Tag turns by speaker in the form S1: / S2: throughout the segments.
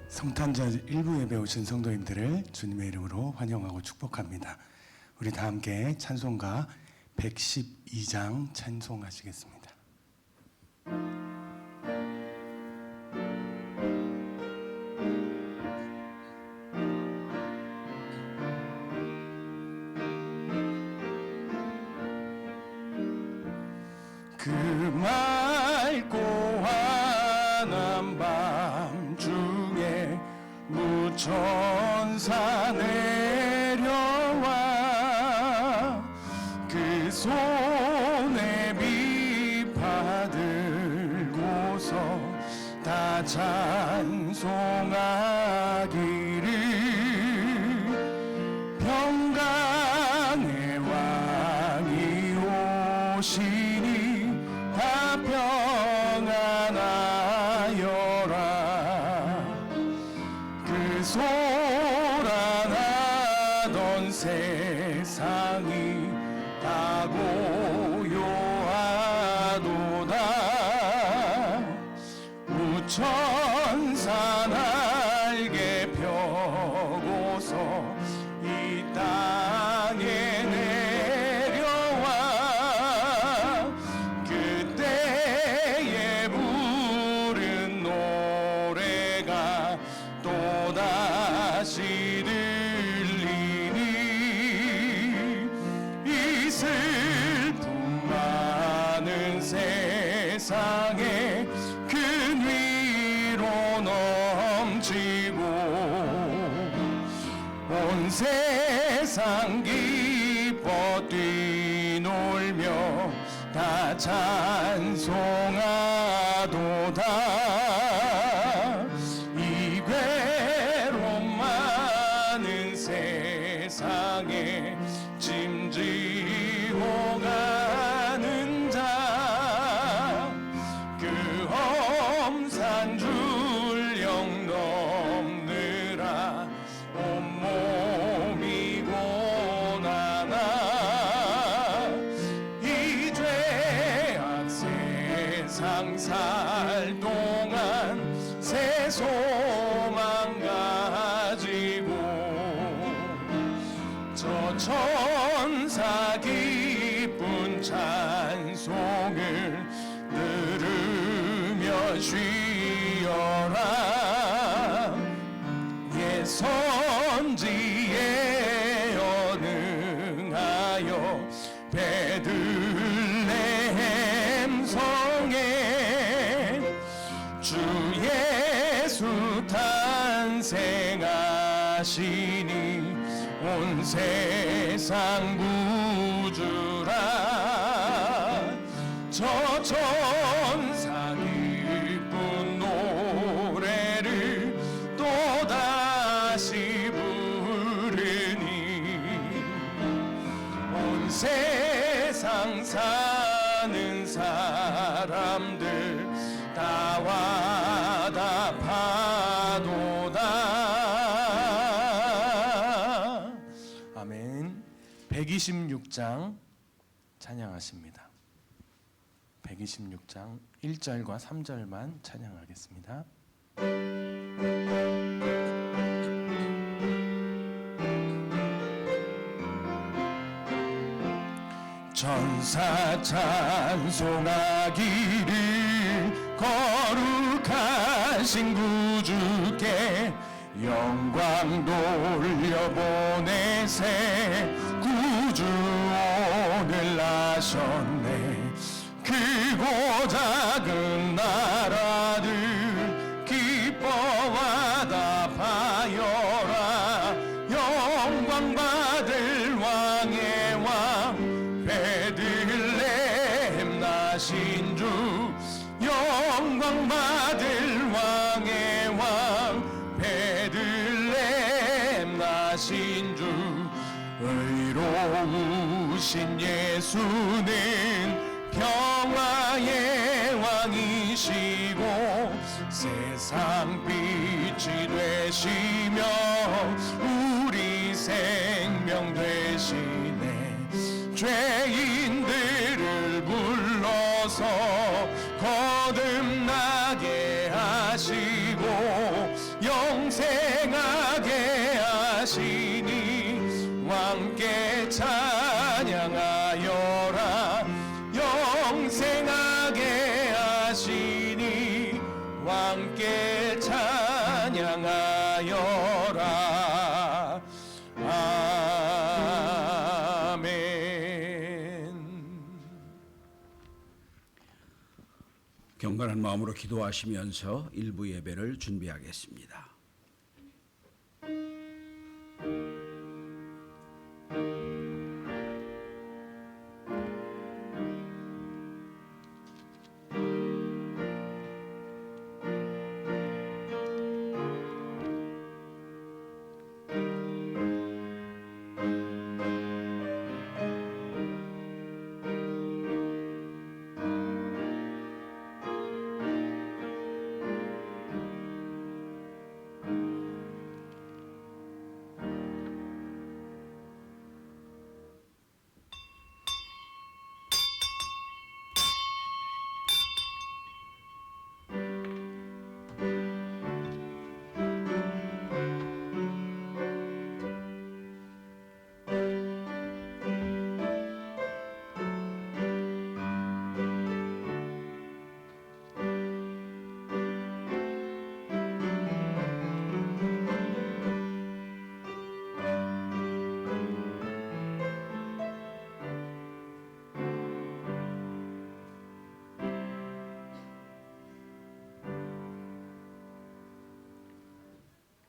S1: 성탄절 일부 예배 오신 성도님들을 주님의 이름으로 환영하고 축복합니다. 우리 다 함께 찬송가 112장 찬송하시겠습니다. 그 맑고 환한 밤 중에 무천사 내려와 그 손에 비파 들고서 다 찬송하기를 평강의 왕이 오시니 다 평안하여라. 그 소란하던 세상이 다 고요하도다. 무천사 날개 펴고서 이 땅에 내려와 그때에 부른 노래가 또다시 들리니 이 슬픔 많은 세상에 큰 위로 넘치고 온 세상 기뻐 뛰놀며 다 찬송하도다. 이 괴로움 많은 세상에 짐지고 가는 자 그 험산 줄령 넘느라 온몸이 고난아 이 죄악 세상 살 동안 새 소망 가지고 저 천사 기쁜 찬송을 들으며 쉬어라. 옛 선지에 연응하여 베들레헴 성에 주 예수 탄생하시니 온 세상 구주라. 저 천사 기쁜 노래를 또다시 부르니 온 세상 사는 사람들 다 화답하도다. 아멘. 126장 찬양하십니다. 126장 1절과 3절만 찬양하겠습니다. 천사 찬송하기를 거룩하신 구주께 영광 돌려보내세. 구주 오늘 나셨네. 크고 작은 나라들 기뻐 화답하여라. 영광 받을 왕의 왕 베들레헴 나신 주. 영광 받을 왕의 왕 베들레헴 나신 주. 의로우신 예수는 평화의 왕이시고 세상 빛이 되시며 우리 생명 되시네. 죄인들을 불러서 거듭나게 하시고 영 영생하게 하시니 왕께 찬양하여라. 영생하게 하시니 왕께 찬양하여라.
S2: 경건한 마음으로 기도하시면서 일부 예배를 준비하겠습니다.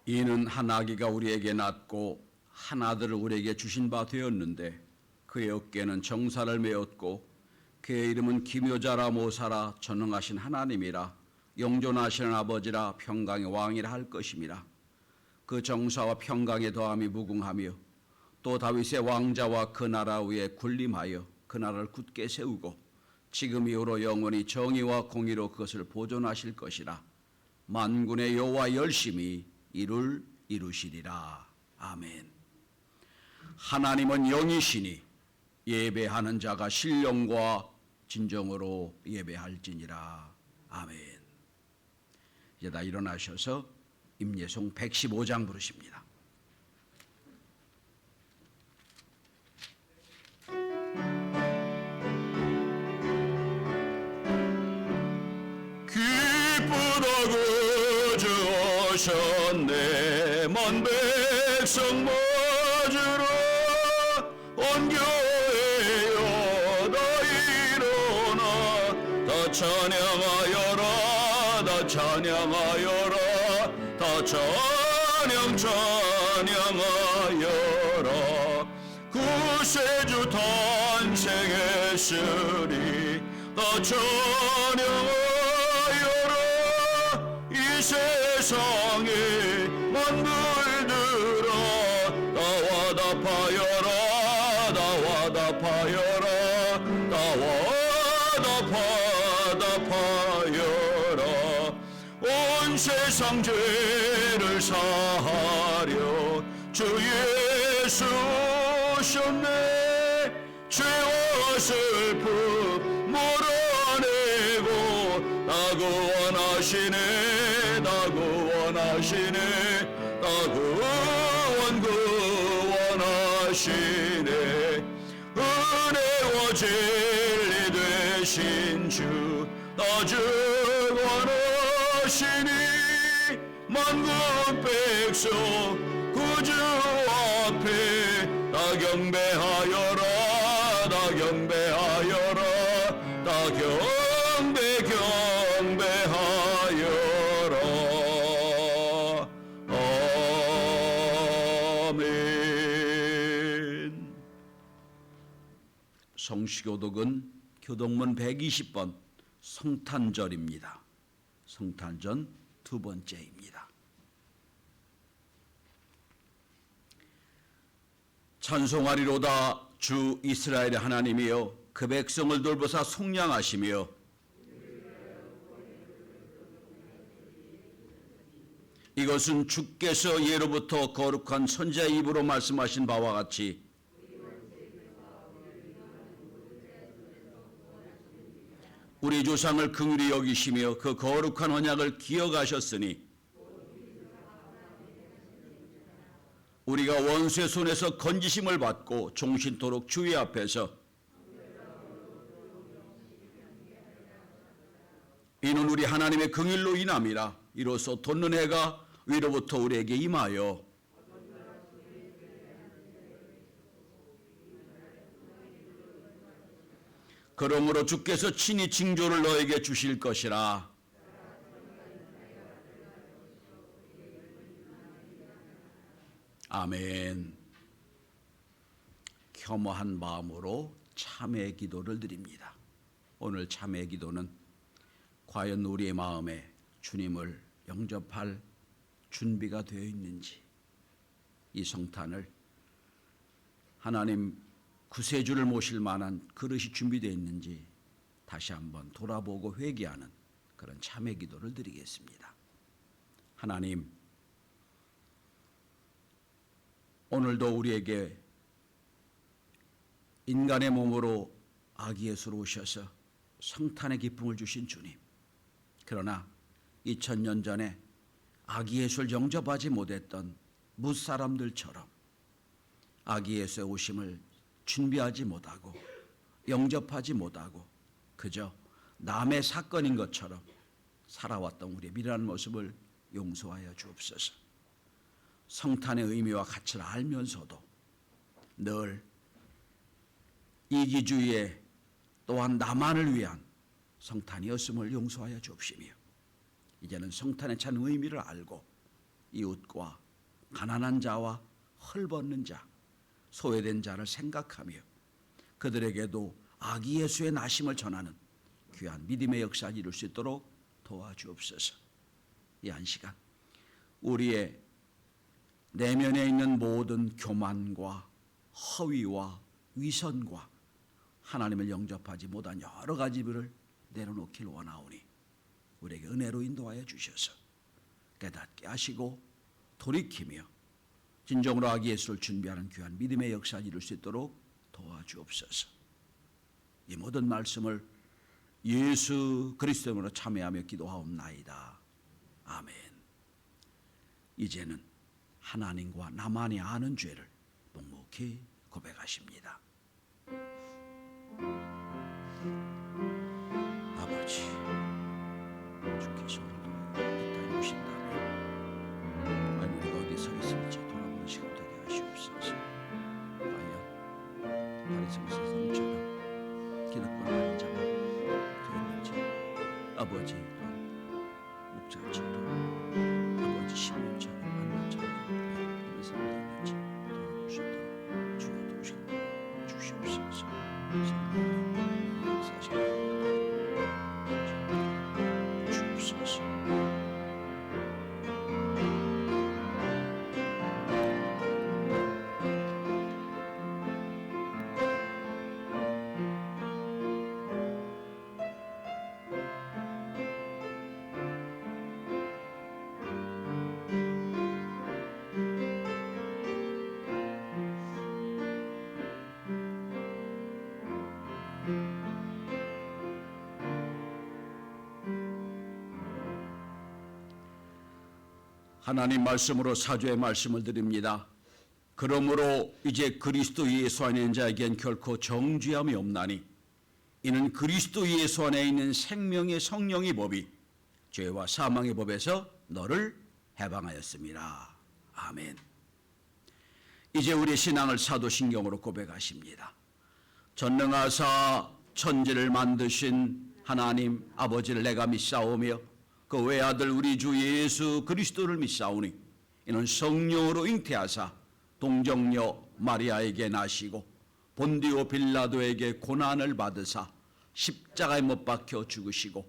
S2: 이는 한 아기가 우리에게 낳고 한 아들을 우리에게 주신 바 되었는데 그의 어깨는 정사를 메었고 그의 이름은 기묘자라 모사라 전능하신 하나님이라 영존하시는 아버지라 평강의 왕이라 할 것임이라. 그 정사와 평강의 더함이 무궁하며 또 다윗의 왕자와 그 나라 위에 군림하여 그 나라를 굳게 세우고 지금 이후로 영원히 정의와 공의로 그것을 보존하실 것이라. 만군의 여호와 열심히 이를 이루시리라. 아멘. 하나님은 영이시니 예배하는 자가 신령과 진정으로 예배할지니라. 아멘. 이제 다 일어나셔서 임예송 115장 부르십니다.
S3: 기쁘다고 주셨네 먼 백성 모주로 온 교회여 다 일어나 다 찬양하여라 다 찬양하여라 다 찬양하여라. 구세주 탄생했으니 다 찬양하여라. 이 세상에 만물들아 나와 답하여라 나와 답하여라 나와 답하여라. 온 세상 죄를 사하려 주 예수 오셨네. 죄와 슬픔 몰아내고 나 구원하시네 나 구원하시네 나 구원하시네. 은혜와 진리 되신 주 나 증언하시니 만국 백성 구주 앞에 나 경배하여라 나 경배하여라 나 경배하여라. 아멘.
S2: 성시교독은 교독문 120번 성탄절입니다. 성탄절 두 번째입니다. 찬송하리로다 주 이스라엘의 하나님이여 그 백성을 돌보사 속량하시며 이것은 주께서 예로부터 거룩한 선지자의 입으로 말씀하신 바와 같이 우리 조상을 긍휼히 여기시며 그 거룩한 언약을 기억하셨으니 우리가 원수의 손에서 건지심을 받고 종신토록 주의 앞에서 이는 우리 하나님의 긍휼로 인함이라. 이로써 돋는 해가 위로부터 우리에게 임하여 그러므로 주께서 친히 징조를 너에게 주실 것이라. 아멘. 겸허한 마음으로 참회 기도를 드립니다. 오늘 참회 기도는 과연 우리의 마음에 주님을 영접할 준비가 되어 있는지, 이 성탄을 하나님 구세주를 모실 만한 그릇이 준비되어 있는지 다시 한번 돌아보고 회개하는 그런 참회 기도를 드리겠습니다. 하나님, 오늘도 우리에게 인간의 몸으로 아기 예수로 오셔서 성탄의 기쁨을 주신 주님, 그러나 2000년 전에 아기 예수를 영접하지 못했던 무사람들처럼 아기 예수의 오심을 준비하지 못하고 영접하지 못하고 그저 남의 사건인 것처럼 살아왔던 우리의 미련한 모습을 용서하여 주옵소서. 성탄의 의미와 가치를 알면서도 늘 이기주의에 또한 나만을 위한 성탄이었음을 용서하여 주옵시며, 이제는 성탄의 참 의미를 알고 이웃과 가난한 자와 헐벗는 자, 소외된 자를 생각하며 그들에게도 아기 예수의 나심을 전하는 귀한 믿음의 역사를 이룰 수 있도록 도와주옵소서. 이 한 시간 우리의 내면에 있는 모든 교만과 허위와 위선과 하나님을 영접하지 못한 여러 가지들을 내려놓길 원하오니 우리에게 은혜로 인도하여 주셔서 깨닫게 하시고 돌이키며 진정으로 아기 예수를 준비하는 귀한 믿음의 역사를 이룰 수 있도록 도와주옵소서. 이 모든 말씀을 예수 그리스도로 참여하며 기도하옵나이다. 아멘. 이제는 하나님과 나만이 아는 죄를 묵묵히 고백하십니다. 아버지, 주께서 오늘도 이 땅에 오신다면 과연 우리가 어디 서 있을지 돌아보는 시간 되게 하시옵소서. 과연 바리새인 세상처럼 기득권 가진 자가 되었는지, 아버지 또한 목자처럼, 아버지 신령처럼 만남처럼 이런 사람이 있는지 돌아보시도록 주여 도우시고 주시옵소서. 성령님 역사하시고 주옵소서. 하나님 말씀으로 사죄의 말씀을 드립니다. 그러므로 이제 그리스도 예수 안에 있는 자에겐 결코 정죄함이 없나니 이는 그리스도 예수 안에 있는 생명의 성령의 법이 죄와 사망의 법에서 너를 해방하였습니다. 아멘. 이제 우리 신앙을 사도신경으로 고백하십니다. 전능하사 천지를 만드신 하나님 아버지를 내가 믿사오며 그 외아들 우리 주 예수 그리스도를 믿사오니 이는 성령으로 잉태하사 동정녀 마리아에게 나시고 본디오 빌라도에게 고난을 받으사 십자가에 못 박혀 죽으시고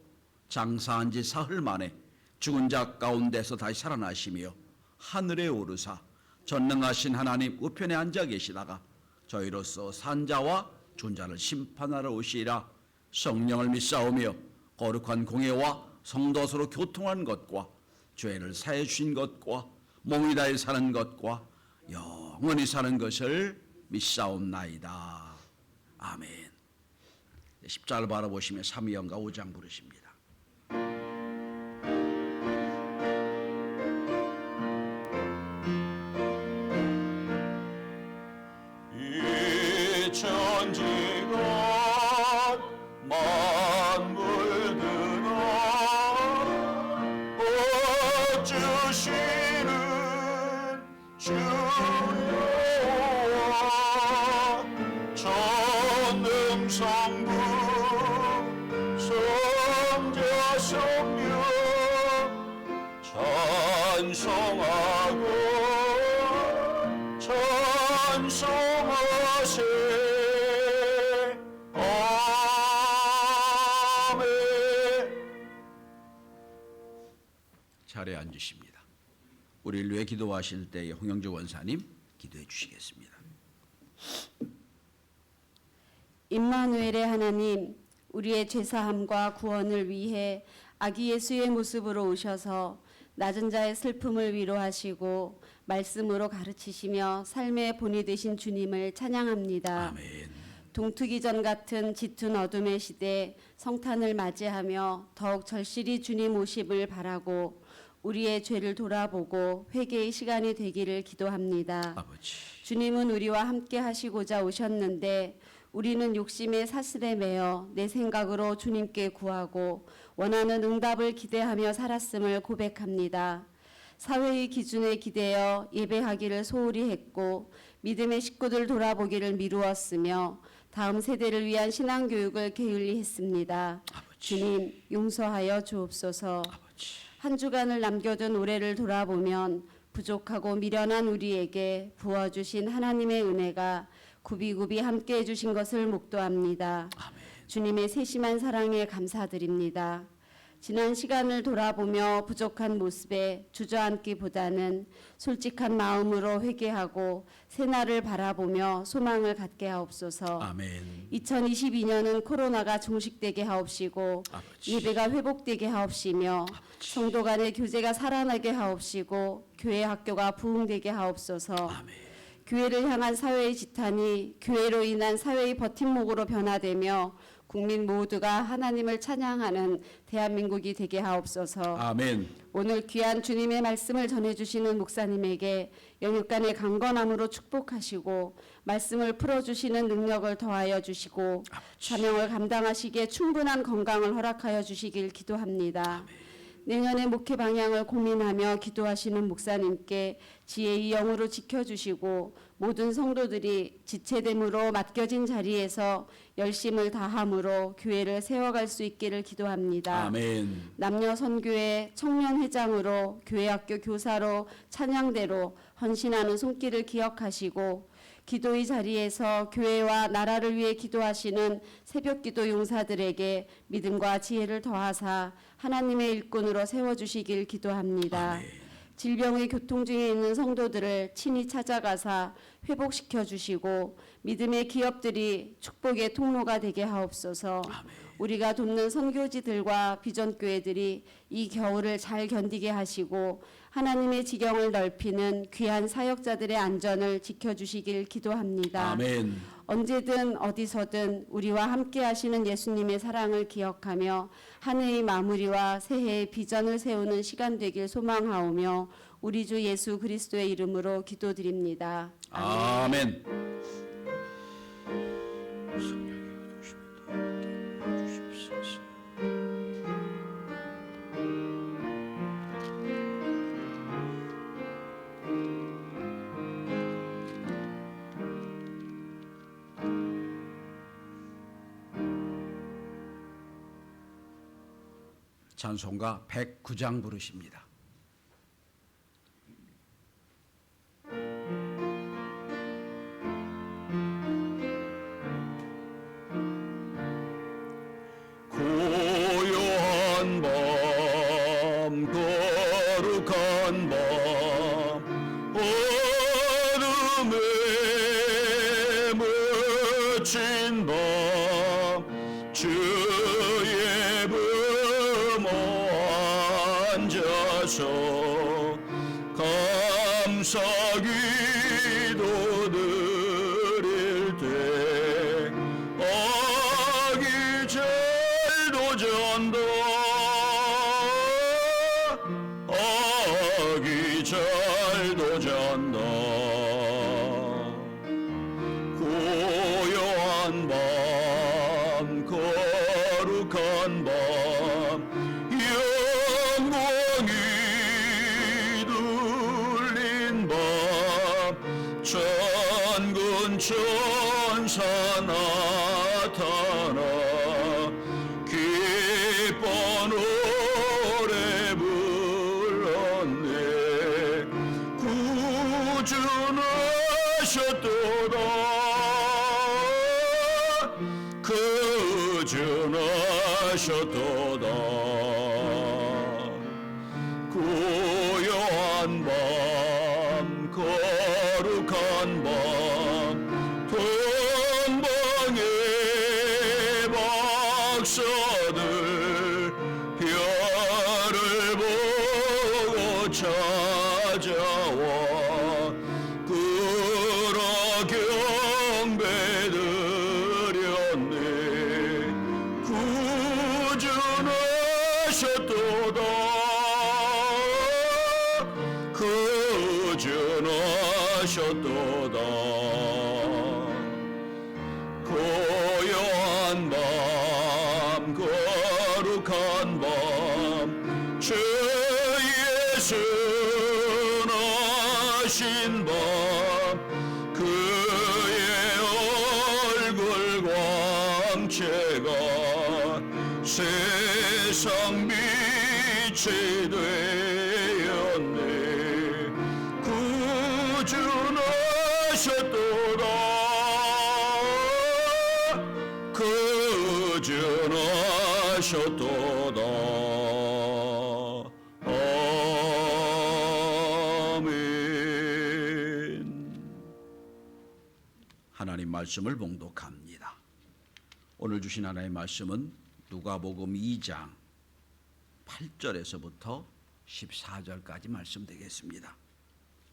S2: 장사한 지 사흘 만에 죽은 자 가운데서 다시 살아나시며 하늘에 오르사 전능하신 하나님 우편에 앉아 계시다가 저희로서 산자와 존자를 심판하러 오시리라. 성령을 믿사오며 거룩한 공예와 성도서로 교통한 것과 죄를 사해 주신 것과 몸이 다해 사는 것과 영원히 사는 것을 믿사옵나이다. 아멘. 십자가를 바라보시며 삼위영가 5장 부르십니다.
S3: 주여 전능성부 성자성령 찬송하고 찬송하세. 아멘.
S2: 자리에 앉으십니다. 우리를 위해 기도하실 때에 홍영주 원사님 기도해 주시겠습니다.
S4: 임마누엘의 하나님, 우리의 죄사함과 구원을 위해 아기 예수의 모습으로 오셔서 낮은 자의 슬픔을 위로하시고 말씀으로 가르치시며 삶의 본이 되신 주님을 찬양합니다.
S2: 아멘.
S4: 동트기전 같은 짙은 어둠의 시대 성탄을 맞이하며 더욱 절실히 주님 오심을 바라고 우리의 죄를 돌아보고 회개의 시간이 되기를 기도합니다.
S2: 아버지.
S4: 주님은 우리와 함께 하시고자 오셨는데 우리는 욕심의 사슬에 매여 내 생각으로 주님께 구하고 원하는 응답을 기대하며 살았음을 고백합니다. 사회의 기준에 기대어 예배하기를 소홀히 했고 믿음의 식구들 돌아보기를 미루었으며 다음 세대를 위한 신앙교육을 게을리 했습니다.
S2: 아버지.
S4: 주님 용서하여 주옵소서.
S2: 아버지.
S4: 한 주간을 남겨둔 올해를 돌아보면 부족하고 미련한 우리에게 부어주신 하나님의 은혜가 굽이굽이 함께해 주신 것을 목도합니다.
S2: 아멘.
S4: 주님의 세심한 사랑에 감사드립니다. 지난 시간을 돌아보며 부족한 모습에 주저앉기보다는 솔직한 마음으로 회개하고 새날을 바라보며 소망을 갖게 하옵소서.
S2: 아멘.
S4: 2022년은 코로나가 종식되게 하옵시고
S2: 아버지.
S4: 예배가 회복되게 하옵시며
S2: 아버지.
S4: 성도 간의 교제가 살아나게 하옵시고 교회 학교가 부흥되게 하옵소서.
S2: 아멘.
S4: 교회를 향한 사회의 지탄이 교회로 인한 사회의 버팀목으로 변화되며 국민 모두가 하나님을 찬양하는 대한민국이 되게 하옵소서.
S2: 아멘.
S4: 오늘 귀한 주님의 말씀을 전해주시는 목사님에게 영육간의 강건함으로 축복하시고 말씀을 풀어주시는 능력을 더하여 주시고 사명을 감당하시기에 충분한 건강을 허락하여 주시길 기도합니다. 내년의 목회 방향을 고민하며 기도하시는 목사님께 지혜의 영으로 지켜주시고 모든 성도들이 지체됨으로 맡겨진 자리에서 열심을 다함으로 교회를 세워갈 수 있기를 기도합니다.
S2: 아멘.
S4: 남녀 선교회 청년회장으로 교회학교 교사로 찬양대로 헌신하는 손길을 기억하시고 기도의 자리에서 교회와 나라를 위해 기도하시는 새벽기도 용사들에게 믿음과 지혜를 더하사 하나님의 일꾼으로 세워주시길 기도합니다. 질병의 교통 중에 있는 성도들을 친히 찾아가사 회복시켜 주시고 믿음의 기업들이 축복의 통로가 되게 하옵소서. 우리가 돕는 선교지들과 비전교회들이 이 겨울을 잘 견디게 하시고 하나님의 지경을 넓히는 귀한 사역자들의 안전을 지켜주시길 기도합니다.
S2: 아멘.
S4: 언제든 어디서든 우리와 함께 하시는 예수님의 사랑을 기억하며 한 해의 마무리와 새해의 비전을 세우는 시간 되길 소망하오며 우리 주 예수 그리스도의 이름으로 기도드립니다.
S2: 아멘. 찬송가 109장 부르십니다.
S3: 고요한 밤 거룩한 밤 어둠에 묻힌 밤 주의 부모 앉아서 감사 기도 드릴 때 아기 잘도 잔다 아기 잘도 잔다 고요한 밤 거룩한 밤 영광이 눌린 밤 천사 나타나 기뻐 노래 불렀네. 구주나셨도다. 구주나셨도다. 고요한 밤 거룩한 밤 동방의 박사들 별을 보고 찾아와 끌어 경배드렸네. 구주나셨도다. 구주나셨도다. 고요한 밤 거룩한 밤 주 예수 나신 밤 그의 얼굴 광채가 세상 빛이 되었네. 구주나셨도다. 구주나셨도다. 아멘.
S2: 하나님 말씀을 봉독합니다. 오늘 주신 하나님의 말씀은 누가복음 2장 8절에서부터 14절까지 말씀되겠습니다.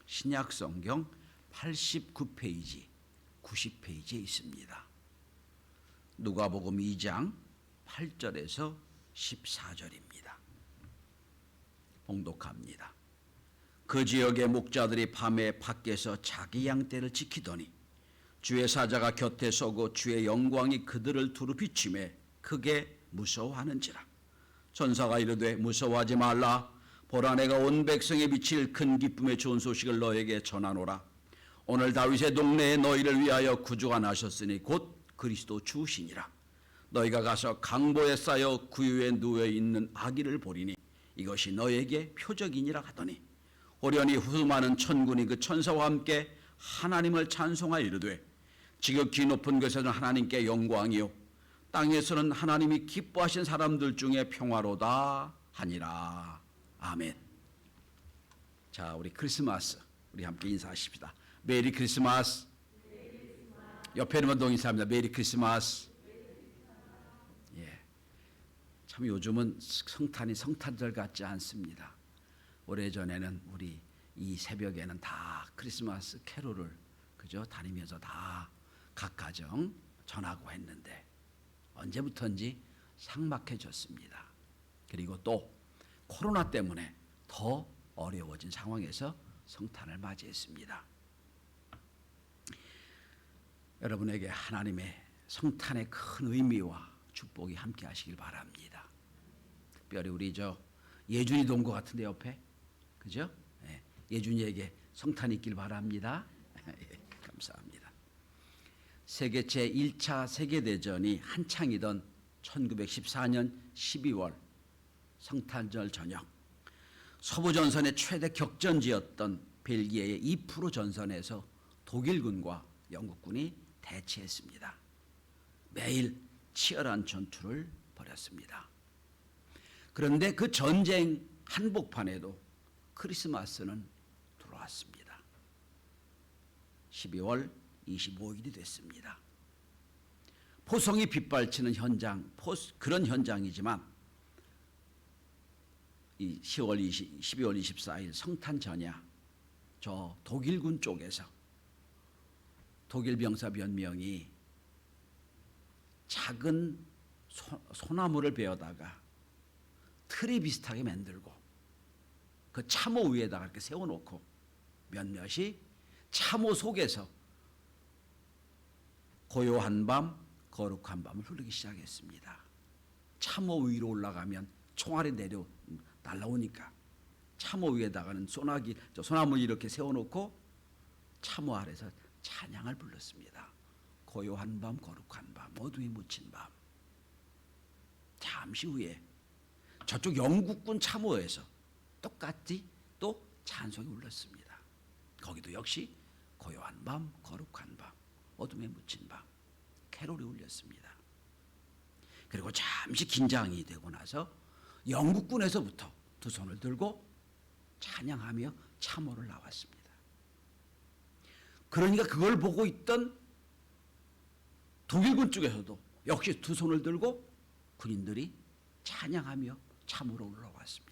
S2: 신약 성경 89페이지, 90페이지에 있습니다. 누가복음 2장 8절에서 14절입니다. 봉독합니다. 그 지역의 목자들이 밤에 밖에서 자기 양떼를 지키더니 주의 사자가 곁에 서고 주의 영광이 그들을 두루 비추매 크게 무서워하는지라. 천사가 이르되 무서워하지 말라. 보라 내가 온 백성에 비칠 큰 기쁨의 좋은 소식을 너에게 전하노라. 오늘 다윗의 동네에 너희를 위하여 구주가 나셨으니 곧 그리스도 주시니라. 너희가 가서 강보에 쌓여 구유에 누워 있는 아기를 보리니 이것이 너에게 표적이니라 하더니 호련히 후많은 천군이 그 천사와 함께 하나님을 찬송하여 이르되 지극히 높은 곳에서는 하나님께 영광이요 땅에서는 하나님이 기뻐하신 사람들 중에 평화로다 하니라. 아멘. 자, 우리 크리스마스 우리 함께 인사하십시다. 메리 크리스마스. 옆에 있는 분 인사합니다. 메리 크리스마스. 예. 참 요즘은 성탄이 성탄절 같지 않습니다. 오래전에는 우리 이 새벽에는 다 크리스마스 캐롤을 그저 다니면서 다 각 가정 전하고 했는데 언제부턴지 삭막해졌습니다. 그리고 또 코로나 때문에 더 어려워진 상황에서 성탄을 맞이했습니다. 여러분에게 하나님의 성탄의 큰 의미와 축복이 함께 하시길 바랍니다. 특별히 우리 예준이 온 것 같은데 옆에 그죠? 예, 예준이에게 성탄이 있길 바랍니다. 예, 감사합니다. 세계 제1차 세계대전이 한창이던 1914년 12월 성탄절 저녁 서부전선의 최대 격전지였던 벨기에의 이프로 전선에서 독일군과 영국군이 대치했습니다. 매일 치열한 전투를 벌였습니다. 그런데 그 전쟁 한복판에도 크리스마스는 들어왔습니다. 12월 25일이 됐습니다. 포성이 빗발치는 현장, 그런 현장이지만 이 12월 24일 성탄 전야 저 독일군 쪽에서 독일 병사 몇 명이 작은 소나무를 베어다가 트리 비슷하게 만들고 그 참호 위에다가 이렇게 세워놓고 몇몇이 참호 속에서 고요한 밤, 거룩한 밤을 흐르기 시작했습니다. 참호 위로 올라가면 총알이 날라오니까 참호 위에다가는 소나무 이렇게 세워놓고 참호 아래서 찬양을 불렀습니다. 고요한 밤, 거룩한 밤, 어둠이 묻힌 밤. 잠시 후에 저쪽 영국군 참호에서 똑같이 또 찬송이 울렸습니다. 거기도 역시 고요한 밤, 거룩한 밤, 어둠에 묻힌 밤, 캐롤이 울렸습니다. 그리고 잠시 긴장이 되고 나서 영국군에서부터 두 손을 들고 찬양하며 참호를 나왔습니다. 그러니까 그걸 보고 있던 독일군 쪽에서도 역시 두 손을 들고 군인들이 찬양하며 참호로 올라왔습니다.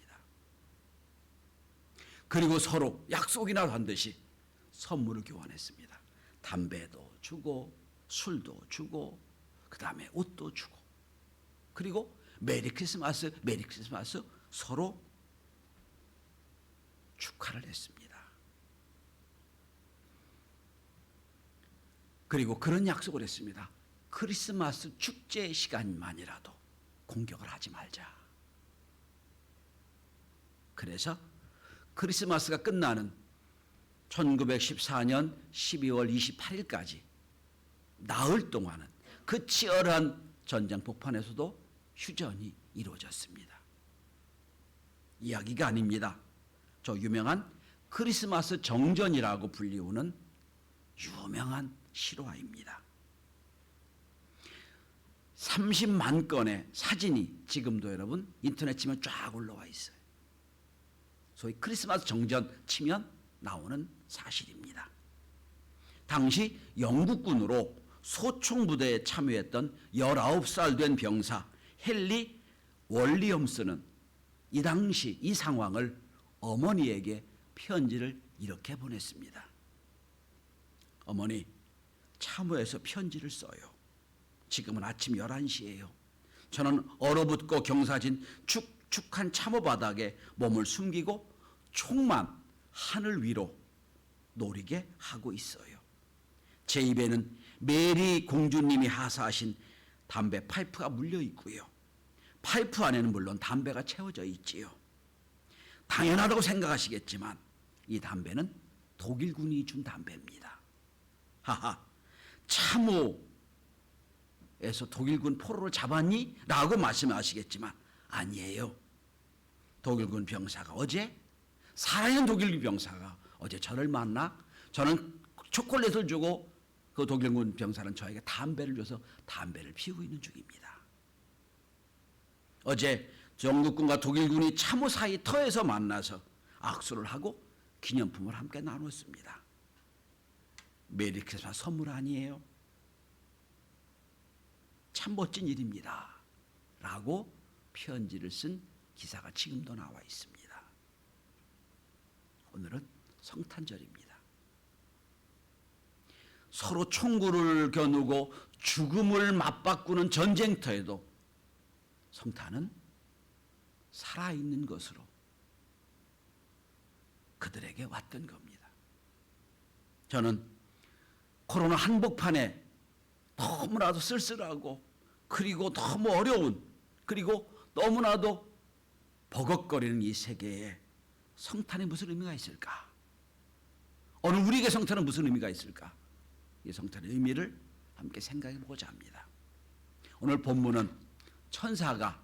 S2: 그리고 서로 약속이나 한 듯이 선물을 교환했습니다. 담배도 주고 술도 주고 그 다음에 옷도 주고 그리고 메리 크리스마스 메리 크리스마스 서로 축하를 했습니다. 그리고 그런 약속을 했습니다. 크리스마스 축제 시간만이라도 공격을 하지 말자. 그래서 크리스마스가 끝나는 1914년 12월 28일까지 나흘 동안은 그 치열한 전쟁 복판에서도 휴전이 이루어졌습니다. 이야기가 아닙니다. 저 유명한 크리스마스 정전이라고 불리우는 유명한 실화입니다. 30만 건의 사진이 지금도 여러분 인터넷 치면 쫙 올라와 있어요. 소위 크리스마스 정전 치면 나오는 사실입니다. 당시 영국군으로 소총부대에 참여했던 19살 된 병사 헨리 월리엄스는 이 당시 이 상황을 어머니에게 편지를 이렇게 보냈습니다. 어머니, 참호에서 편지를 써요. 지금은 아침 11시예요. 저는 얼어붙고 경사진 축축한 참호 바닥에 몸을 숨기고 총만 하늘 위로 노리게 하고 있어요. 제 입에는 메리 공주님이 하사하신 담배 파이프가 물려 있고요. 파이프 안에는 물론 담배가 채워져 있지요. 당연하다고 생각하시겠지만 이 담배는 독일군이 준 담배입니다. 하하, 참호에서 독일군 포로를 잡았니? 라고 말씀하시겠지만 아니에요. 독일군 병사가 어제 살아있는 독일군 병사가 어제 저를 만나 저는 초콜릿을 주고 그 독일군 병사는 저에게 담배를 줘서 담배를 피우고 있는 중입니다. 어제 영국군과 독일군이 참호 사이 터에서 만나서 악수를 하고 기념품을 함께 나눴습니다. 메리 크리스마스 선물 아니에요? 참 멋진 일입니다. 라고 편지를 쓴 기사가 지금도 나와 있습니다. 오늘은 성탄절입니다. 서로 총구를 겨누고 죽음을 맞바꾸는 전쟁터에도 성탄은 살아있는 것으로 그들에게 왔던 겁니다. 저는 코로나 한복판에 너무나도 쓸쓸하고 그리고 너무 어려운 그리고 너무나도 버겁거리는 이 세계에 성탄에 무슨 의미가 있을까? 오늘 우리에게 성탄은 무슨 의미가 있을까? 이 성탄의 의미를 함께 생각해 보고자 합니다. 오늘 본문은 천사가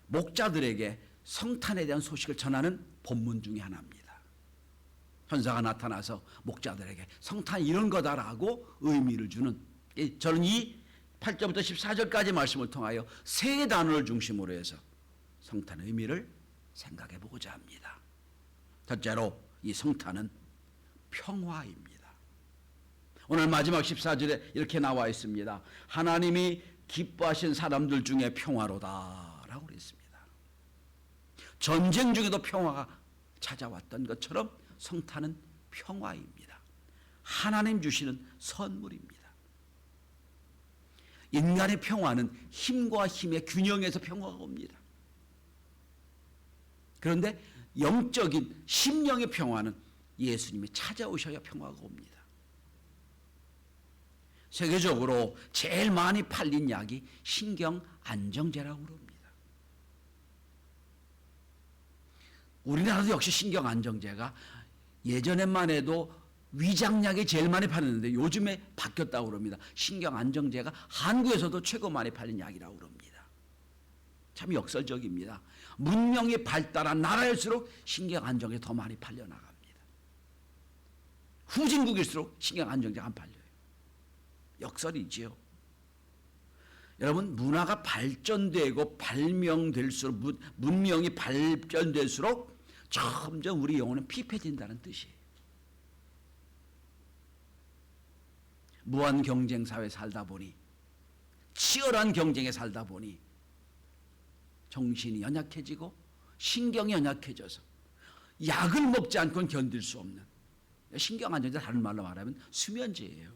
S2: 목자들에게 성탄에 대한 소식을 전하는 본문 중에 하나입니다. 천사가 나타나서 목자들에게 성탄이 이런 거다라고 의미를 주는, 저는 이 8절부터 14절까지 말씀을 통하여 세 단어를 중심으로 해서 성탄의 의미를 생각해 보고자 합니다. 첫째로 이 성탄은 평화입니다. 오늘 마지막 14절에 이렇게 나와 있습니다. 하나님이 기뻐하신 사람들 중에 평화로다 라고 그랬습니다. 전쟁 중에도 평화가 찾아왔던 것처럼 성탄은 평화입니다. 하나님 주시는 선물입니다. 인간의 평화는 힘과 힘의 균형에서 평화가 옵니다. 그런데 영적인 심령의 평화는 예수님이 찾아오셔야 평화가 옵니다. 세계적으로 제일 많이 팔린 약이 신경 안정제라고 그럽니다. 우리나라도 역시 신경 안정제가 예전에만 해도 위장약이 제일 많이 팔렸는데 요즘에 바뀌었다고 그럽니다. 신경안정제가 한국에서도 최고 많이 팔린 약이라고 그럽니다. 참 역설적입니다. 문명이 발달한 나라일수록 신경안정제 더 많이 팔려나갑니다. 후진국일수록 신경안정제가 안 팔려요. 역설이지요. 여러분, 문화가 발전되고 발명될수록, 문명이 발전될수록 점점 우리 영혼은 피폐해진다는 뜻이에요. 무한 경쟁 사회에 살다 보니, 치열한 경쟁에 살다 보니 정신이 연약해지고 신경이 연약해져서 약을 먹지 않고는 견딜 수 없는, 신경안정제 다른 말로 말하면 수면제예요.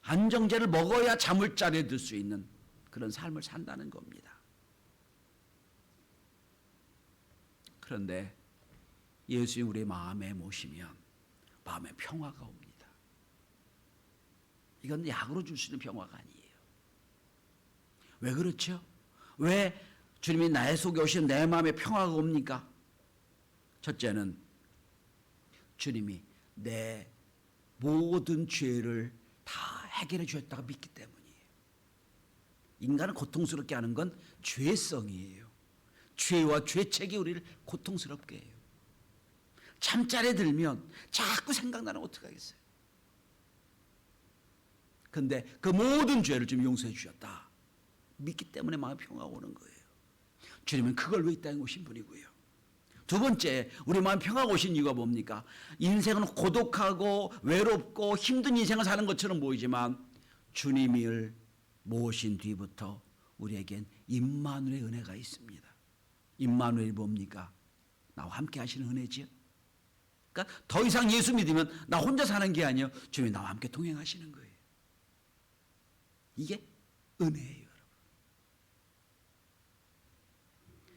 S2: 안정제를 먹어야 잠을 자리에 들 수 있는 그런 삶을 산다는 겁니다. 그런데 예수님 우리 마음에 모시면 마음에 평화가 옵니다. 이건 약으로 줄 수 있는 평화가 아니에요. 왜 그렇죠? 왜 주님이 나의 속에 오시면 내 마음에 평화가 옵니까? 첫째는 주님이 내 모든 죄를 다 해결해 주셨다고 믿기 때문이에요. 인간을 고통스럽게 하는 건 죄성이에요. 죄와 죄책이 우리를 고통스럽게 해요. 잠자리에 들면 자꾸 생각나는 어떡하겠어요. 근데 그 모든 죄를 좀 용서해 주셨다 믿기 때문에 마음의 평화가 오는 거예요. 주님은 그걸 위해 이 땅에 오신 분이고요. 두 번째, 우리 마음 평화가 오신 이유가 뭡니까? 인생은 고독하고 외롭고 힘든 인생을 사는 것처럼 보이지만 주님을 모신 뒤부터 우리에겐 임마누엘의 은혜가 있습니다. 임마누엘이 뭡니까? 나와 함께 하시는 은혜지요. 그러니까 더 이상 예수 믿으면 나 혼자 사는 게 아니에요. 주님이 나와 함께 동행하시는 거예요. 이게 은혜예요, 여러분.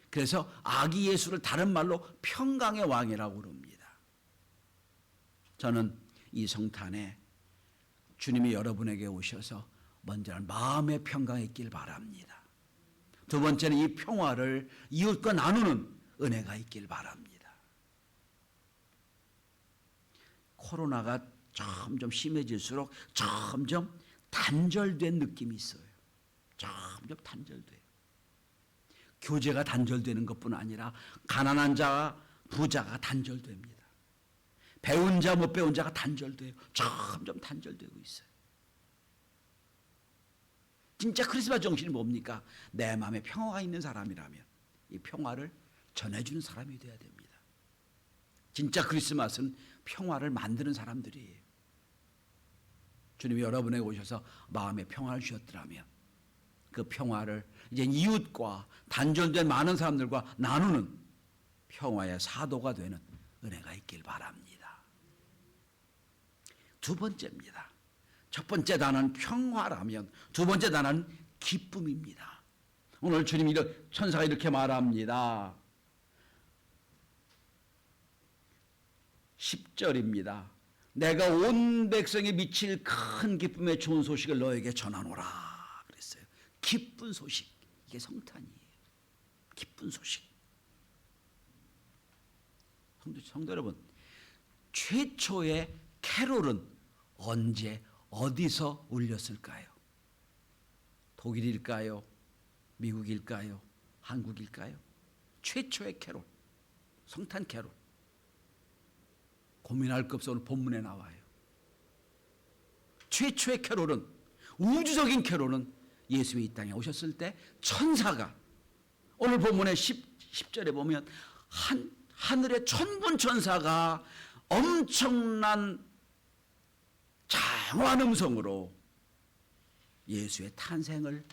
S2: 그래서 아기 예수를 다른 말로 평강의 왕이라고 그럽니다. 저는 이 성탄에 주님이 여러분에게 오셔서 먼저는 마음의 평강이 있길 바랍니다. 두 번째는 이 평화를 이웃과 나누는 은혜가 있길 바랍니다. 코로나가 점점 심해질수록 점점 단절된 느낌이 있어요. 점점 단절돼요. 교제가 단절되는 것뿐 아니라 가난한 자와 부자가 단절됩니다. 배운 자 못 배운 자가 단절돼요. 점점 단절되고 있어요. 진짜 크리스마스 정신이 뭡니까? 내 마음에 평화가 있는 사람이라면 이 평화를 전해주는 사람이 돼야 됩니다. 진짜 크리스마스는 평화를 만드는 사람들이에요. 주님이 여러분에게 오셔서 마음에 평화를 주셨더라면 그 평화를 이제 이웃과 단절된 많은 사람들과 나누는 평화의 사도가 되는 은혜가 있길 바랍니다. 두 번째입니다. 첫 번째 단어는 평화라면 두 번째 단어는 기쁨입니다. 오늘 주님이 천사가 이렇게 말합니다. 10절입니다. 내가 온 백성이 미칠 큰 기쁨의 좋은 소식을 너에게 전하노라 그랬어요. 기쁜 소식, 이게 성탄이에요. 기쁜 소식. 성도 여러분, 최초의 캐롤은 언제 어디서 울렸을까요? 독일일까요? 미국일까요? 한국일까요? 최초의 캐롤, 성탄 캐롤. 고민할 것 없어 오늘 본문에 나와요. 최초의 캐롤은, 우주적인 캐롤은 예수님이 이 땅에 오셨을 때 천사가, 오늘 본문의 10절에 보면 하늘의 천군 천사가 엄청난 장엄한 음성으로 예수의 탄생을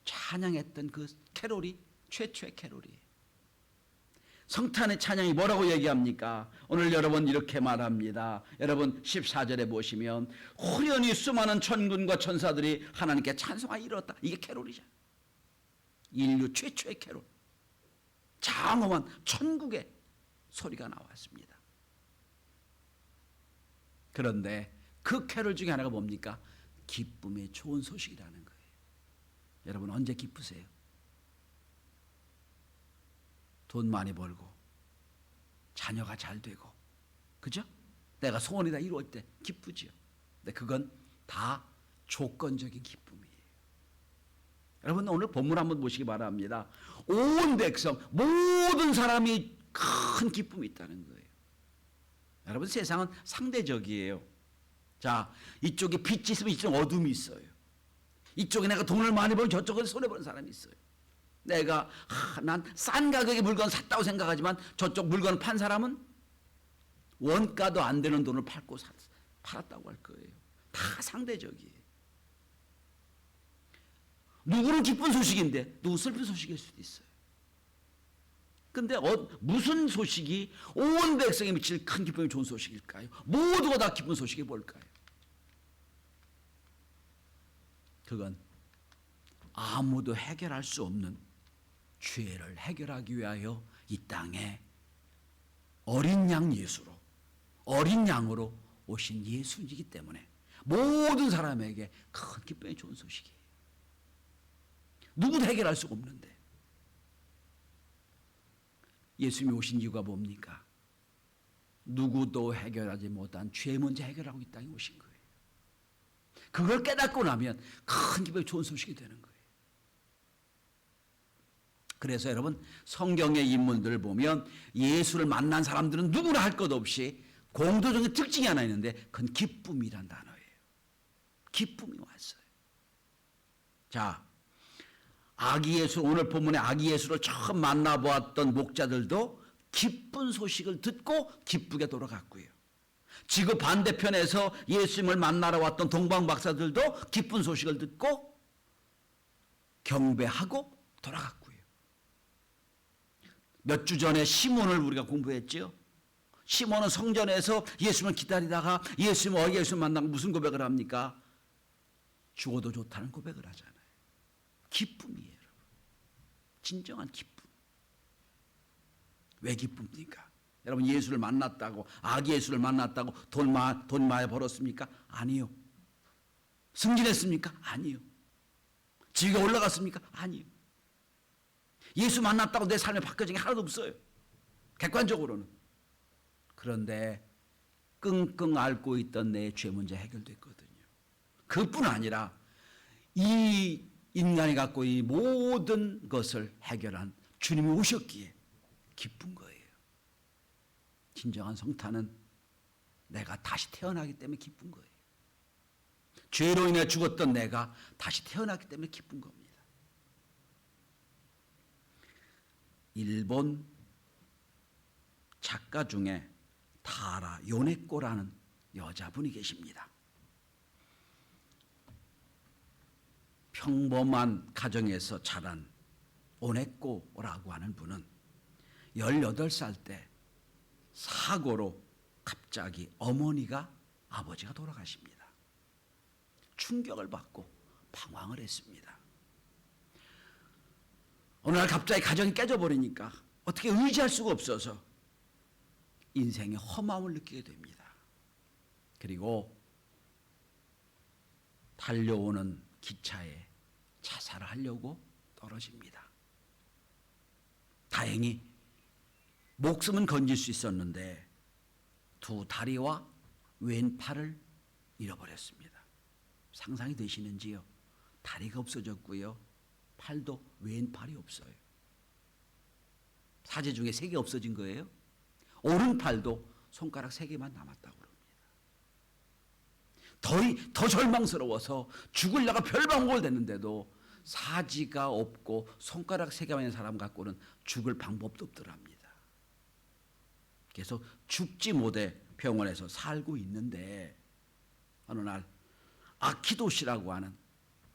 S2: 찬양했던 그 캐롤이 최초의 캐롤이에요. 성탄의 찬양이 뭐라고 얘기합니까? 오늘 여러분 이렇게 말합니다. 여러분 14절에 보시면 호련히 수많은 천군과 천사들이 하나님께 찬송하여 이르렀다. 이게 캐롤이죠. 인류 최초의 캐롤. 장엄한 천국의 소리가 나왔습니다. 그런데 그 캐롤 중에 하나가 뭡니까? 기쁨의 좋은 소식이라는 거예요. 여러분 언제 기쁘세요? 돈 많이 벌고 자녀가 잘 되고, 그죠? 내가 소원이 다 이루어질 때 기쁘지요. 근데 그건 다 조건적인 기쁨이에요. 여러분 오늘 본문 한번 보시기 바랍니다. 온 백성 모든 사람이 큰 기쁨이 있다는 거예요. 여러분 세상은 상대적이에요. 자, 이쪽에 빛이 있으면 이쪽에 어둠이 있어요. 이쪽에 내가 돈을 많이 벌면 저쪽에 손해보는 사람이 있어요. 내가 난 싼 가격의 물건을 샀다고 생각하지만 저쪽 물건을 판 사람은 원가도 안 되는 돈을 팔았다고 할 거예요. 다 상대적이에요. 누구는 기쁜 소식인데 누구 슬픈 소식일 수도 있어요. 근데 무슨 소식이 온 백성에 미칠 큰 기쁨이 좋은 소식일까요? 모두가 다 기쁜 소식이 뭘까요? 그건 아무도 해결할 수 없는 죄를 해결하기 위하여 이 땅에 어린 양 예수로, 어린 양으로 오신 예수이기 때문에 모든 사람에게 큰 기쁨이 좋은 소식이에요. 누구도 해결할 수 없는데 예수님이 오신 이유가 뭡니까? 누구도 해결하지 못한 죄 문제 해결하고 이 땅에 오신 거예요. 그걸 깨닫고 나면 큰 기쁨이 좋은 소식이 되는 거예요. 그래서 여러분 성경의 인물들을 보면 예수를 만난 사람들은 누구나 할 것 없이 공통적인 특징이 하나 있는데 그건 기쁨이란 단어예요. 기쁨이 왔어요. 자, 아기 예수, 오늘 본문의 아기 예수를 처음 만나보았던 목자들도 기쁜 소식을 듣고 기쁘게 돌아갔고요. 지구 반대편에서 예수님을 만나러 왔던 동방 박사들도 기쁜 소식을 듣고 경배하고 돌아갔고요. 몇 주 전에 시몬을 우리가 공부했죠. 시몬은 성전에서 예수님을 기다리다가 예수님 만나고 무슨 고백을 합니까? 죽어도 좋다는 고백을 하잖아요. 기쁨이에요, 여러분. 진정한 기쁨. 왜 기쁩니까? 여러분 예수를 만났다고, 아기 예수를 만났다고 돈 많이 벌었습니까? 아니요. 승진했습니까? 아니요. 지위가 올라갔습니까? 아니요. 예수 만났다고 내 삶에 바뀌어진 게 하나도 없어요. 객관적으로는. 그런데 끙끙 앓고 있던 내 죄 문제 해결됐거든요. 그뿐 아니라 이 인간이 갖고 이 모든 것을 해결한 주님이 오셨기에 기쁜 거예요. 진정한 성탄은 내가 다시 태어나기 때문에 기쁜 거예요. 죄로 인해 죽었던 내가 다시 태어났기 때문에 기쁜 겁니다. 일본 작가 중에 타라 요네코라는 여자분이 계십니다. 평범한 가정에서 자란 오네코라고 하는 분은 18살 때 사고로 갑자기 아버지가 돌아가십니다. 충격을 받고 방황을 했습니다. 어느 날 갑자기 가정이 깨져버리니까 어떻게 의지할 수가 없어서 인생의 험함을 느끼게 됩니다. 그리고 달려오는 기차에 자살을 하려고 떨어집니다. 다행히 목숨은 건질 수 있었는데 두 다리와 왼팔을 잃어버렸습니다. 상상이 되시는지요? 다리가 없어졌고요. 팔도 왼팔이 없어요. 사제 중에 3개 없어진 거예요. 오른팔도 손가락 3개만 남았다고 그럽니다. 더 절망스러워서 죽으려고 별방법을 댔는데도 사지가 없고 손가락 3개만 있는 사람 갖고는 죽을 방법도 없더랍니다. 그래서 죽지 못해 병원에서 살고 있는데 어느 날 아키도시라고 하는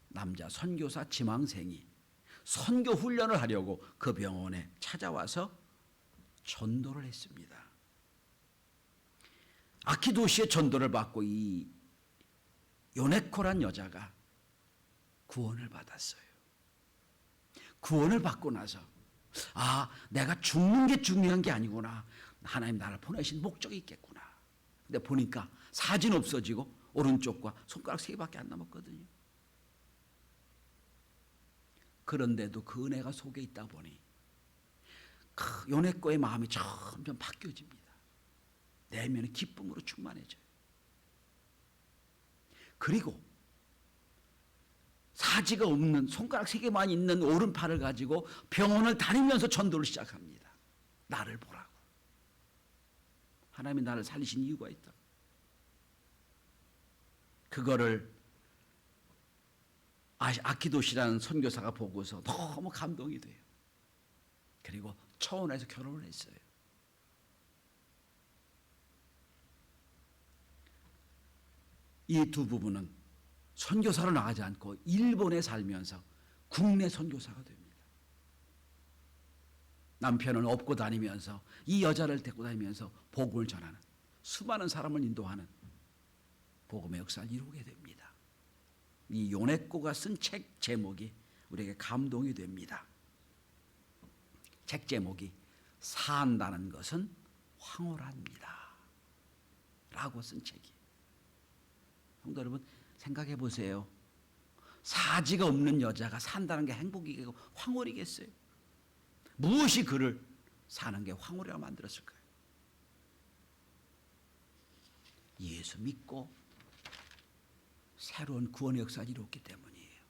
S2: 남자 선교사 지망생이 선교 훈련을 하려고 그 병원에 찾아와서 전도를 했습니다. 아키도시의 전도를 받고 이 요네코란 여자가 구원을 받았어요. 구원을 받고 나서 내가 죽는 게 중요한 게 아니구나. 하나님 나를 보내신 목적이 있겠구나. 근데 보니까 사진 없어지고 오른쪽과 손가락 3개밖에 안 남았거든요. 그런데도 그 은혜가 속에 있다 보니 그 요네코의 마음이 점점 바뀌어집니다. 내면의 기쁨으로 충만해져요. 그리고 사지가 없는 손가락 3개만 있는 오른팔을 가지고 병원을 다니면서 전도를 시작합니다. 나를 보라고. 하나님이 나를 살리신 이유가 있다. 그거를 아키도시라는 선교사가 보고서 너무 감동이 돼요. 그리고 처원에서 결혼을 했어요. 이 두 부부는 선교사로 나가지 않고 일본에 살면서 국내 선교사가 됩니다. 남편은 업고 다니면서 이 여자를 데리고 다니면서 복음을 전하는, 수많은 사람을 인도하는 복음의 역사를 이루게 됩니다. 이 요네코가 쓴 책 제목이 우리에게 감동이 됩니다. 책 제목이 산다는 것은 황홀합니다 라고 쓴 책이에요. 성도 여러분, 생각해 보세요. 사지가 없는 여자가 산다는 게 행복이겠고 황홀이겠어요? 무엇이 그를 사는 게 황홀이라고 만들었을까요? 예수 믿고 새로운 구원의 역사를 이뤘기 때문이에요.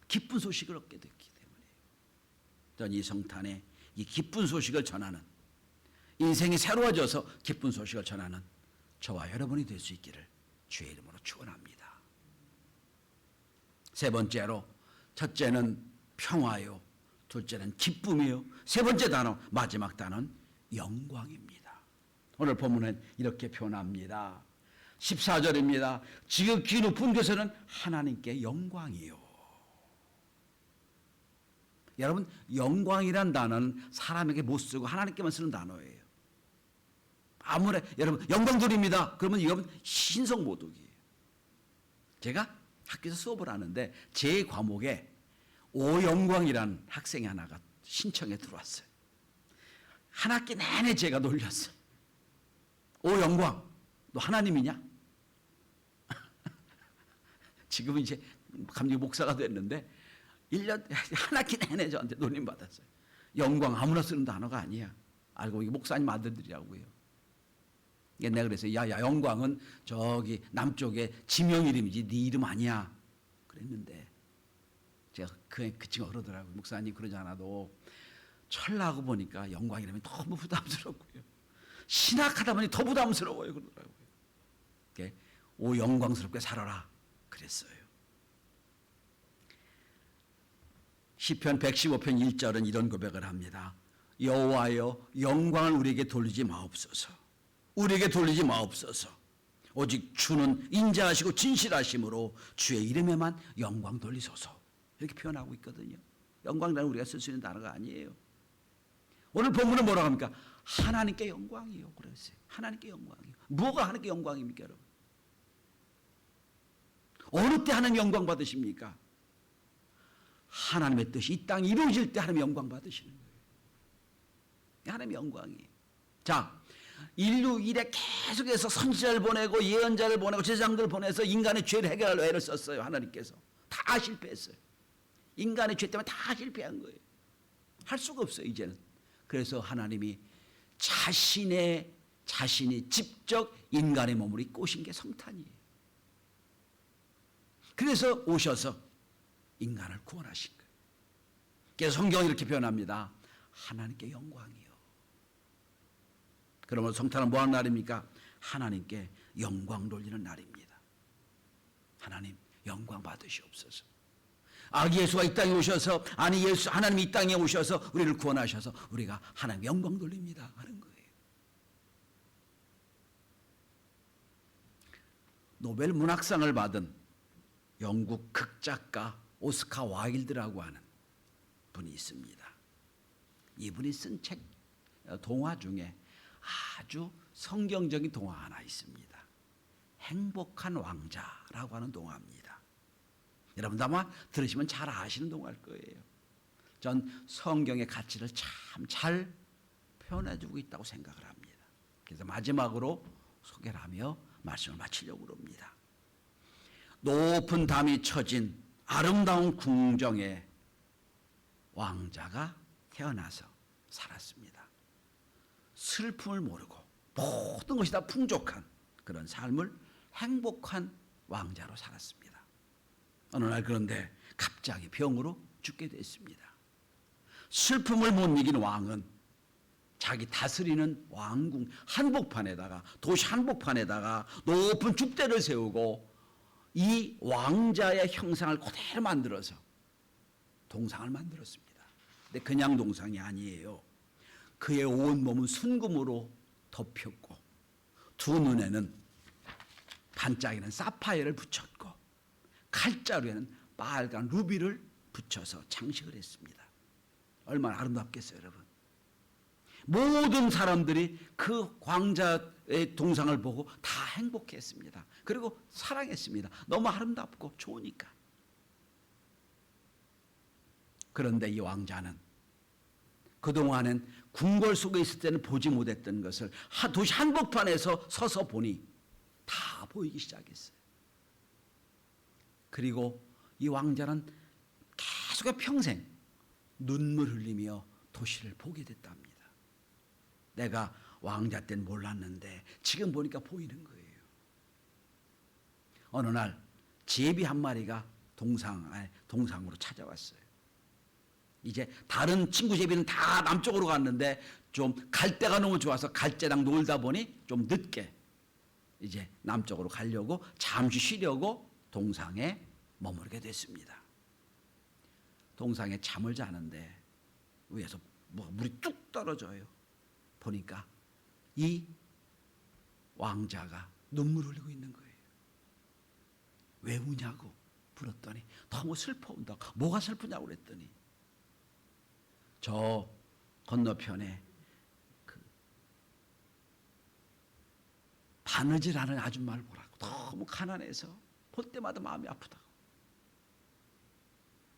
S2: 기쁜 소식을 얻게 됐기 때문이에요. 전 이 성탄에 이 기쁜 소식을 전하는, 인생이 새로워져서 기쁜 소식을 전하는 저와 여러분이 될 수 있기를 주의 이름으로 축원합니다. 세 번째로, 첫째는 평화요, 둘째는 기쁨이요, 세 번째 단어, 마지막 단어는 영광입니다. 오늘 본문은 이렇게 표현합니다. 14절입니다. 지극히 높은 곳에는 하나님께 영광이요. 여러분, 영광이란 단어는 사람에게 못 쓰고 하나님께만 쓰는 단어예요. 아무래 여러분 영광 돌립니다. 그러면 이건 신성모독이에요. 제가 학교에서 수업을 하는데 제 과목에 오영광이라는 학생이 하나가 신청에 들어왔어요. 한 학기 내내 제가 놀렸어요. 오영광, 너 하나님이냐? 지금은 이제 감리 목사가 됐는데 1년 한 학기 내내 저한테 놀림 받았어요. 영광 아무나 쓰는 단어가 아니야. 알고 이게 목사님 아들들이라고요. 내가 그래서 야 영광은 저기 남쪽에 지명 이름이지 네 이름 아니야 그랬는데 제가 그 친구가 그러더라고요. 목사님 그러지 않아도 철나고 보니까 영광이라면 너무 부담스럽고요. 신학하다 보니 더 부담스러워요 그러더라고요. 오 영광스럽게 살아라 그랬어요. 시편 115편 1절은 이런 고백을 합니다. 여호와여 영광을 우리에게 돌리지 마옵소서. 우리에게 돌리지 마옵소서. 오직 주는 인자하시고 진실하심으로 주의 이름에만 영광 돌리소서. 이렇게 표현하고 있거든요. 영광이라는 우리가 쓸 수 있는 단어가 아니에요. 오늘 본문은 뭐라고 합니까? 하나님께 영광이요. 그랬어요. 하나님께 영광이요. 뭐가 하나님께 영광입니까, 여러분? 어느 때 하나님 영광 받으십니까? 하나님의 뜻이 이 땅에 이루어질 때 하나님 영광 받으시는 거예요. 하나님의 영광이에요. 자, 인류 일에 계속해서 선지자를 보내고 예언자를 보내고 제사장들을 보내서 인간의 죄를 해결할 애를 썼어요. 하나님께서 다 실패했어요. 인간의 죄 때문에 다 실패한 거예요. 할 수가 없어요 이제는. 그래서 하나님이 자신이 직접 인간의 몸을 입고 오신 게 성탄이에요. 그래서 오셔서 인간을 구원하신 거예요. 그래서 성경이 이렇게 표현합니다. 하나님께 영광이요. 그러면 성탄은 뭐하는 날입니까? 하나님께 영광 돌리는 날입니다. 하나님 영광 받으시옵소서. 아기 예수가 이 땅에 오셔서, 아니 예수 하나님이 이 땅에 오셔서 우리를 구원하셔서 우리가 하나님 영광 돌립니다 하는 거예요. 노벨 문학상을 받은 영국 극작가 오스카 와일드라고 하는 분이 있습니다. 이분이 쓴 책 동화 중에 아주 성경적인 동화 하나 있습니다. 행복한 왕자라고 하는 동화입니다. 여러분도 아마 들으시면 잘 아시는 동화일 거예요. 전 성경의 가치를 참 잘 표현해주고 있다고 생각을 합니다. 그래서 마지막으로 소개를 하며 말씀을 마치려고 합니다. 높은 담이 쳐진 아름다운 궁정에 왕자가 태어나서 살았습니다. 슬픔을 모르고 모든 것이 다 풍족한 그런 삶을 행복한 왕자로 살았습니다. 어느 날 그런데 갑자기 병으로 죽게 됐습니다. 슬픔을 못 이긴 왕은 자기 다스리는 왕궁 한복판에다가, 도시 한복판에다가 높은 줍대를 세우고 이 왕자의 형상을 그대로 만들어서 동상을 만들었습니다. 근데 그냥 동상이 아니에요. 그의 온 몸은 순금으로 덮였고 두 눈에는 반짝이는 사파이어를 붙였고 칼자루에는 빨간 루비를 붙여서 장식을 했습니다. 얼마나 아름답겠어요, 여러분. 모든 사람들이 그 왕자의 동상을 보고 다 행복했습니다. 그리고 사랑했습니다. 너무 아름답고 좋으니까. 그런데 이 왕자는 그동안은 궁궐 속에 있을 때는 보지 못했던 것을 도시 한복판에서 서서 보니 다 보이기 시작했어요. 그리고 이 왕자는 계속 평생 눈물 흘리며 도시를 보게 됐답니다. 내가 왕자 때는 몰랐는데 지금 보니까 보이는 거예요. 어느 날 제비 한 마리가 동상으로 찾아왔어요. 이제 다른 친구 제비는 다 남쪽으로 갔는데 좀 갈 데가 너무 좋아서 갈대랑 놀다 보니 좀 늦게 이제 남쪽으로 가려고 잠시 쉬려고 동상에 머무르게 됐습니다. 동상에 잠을 자는데 위에서 물이 뚝 떨어져요. 보니까 이 왕자가 눈물 흘리고 있는 거예요. 왜 우냐고 물었더니 너무 슬퍼온다고. 뭐가 슬프냐고 그랬더니 저 건너편에 그 바느질하는 아줌마를 보라고. 너무 가난해서 볼 때마다 마음이 아프다고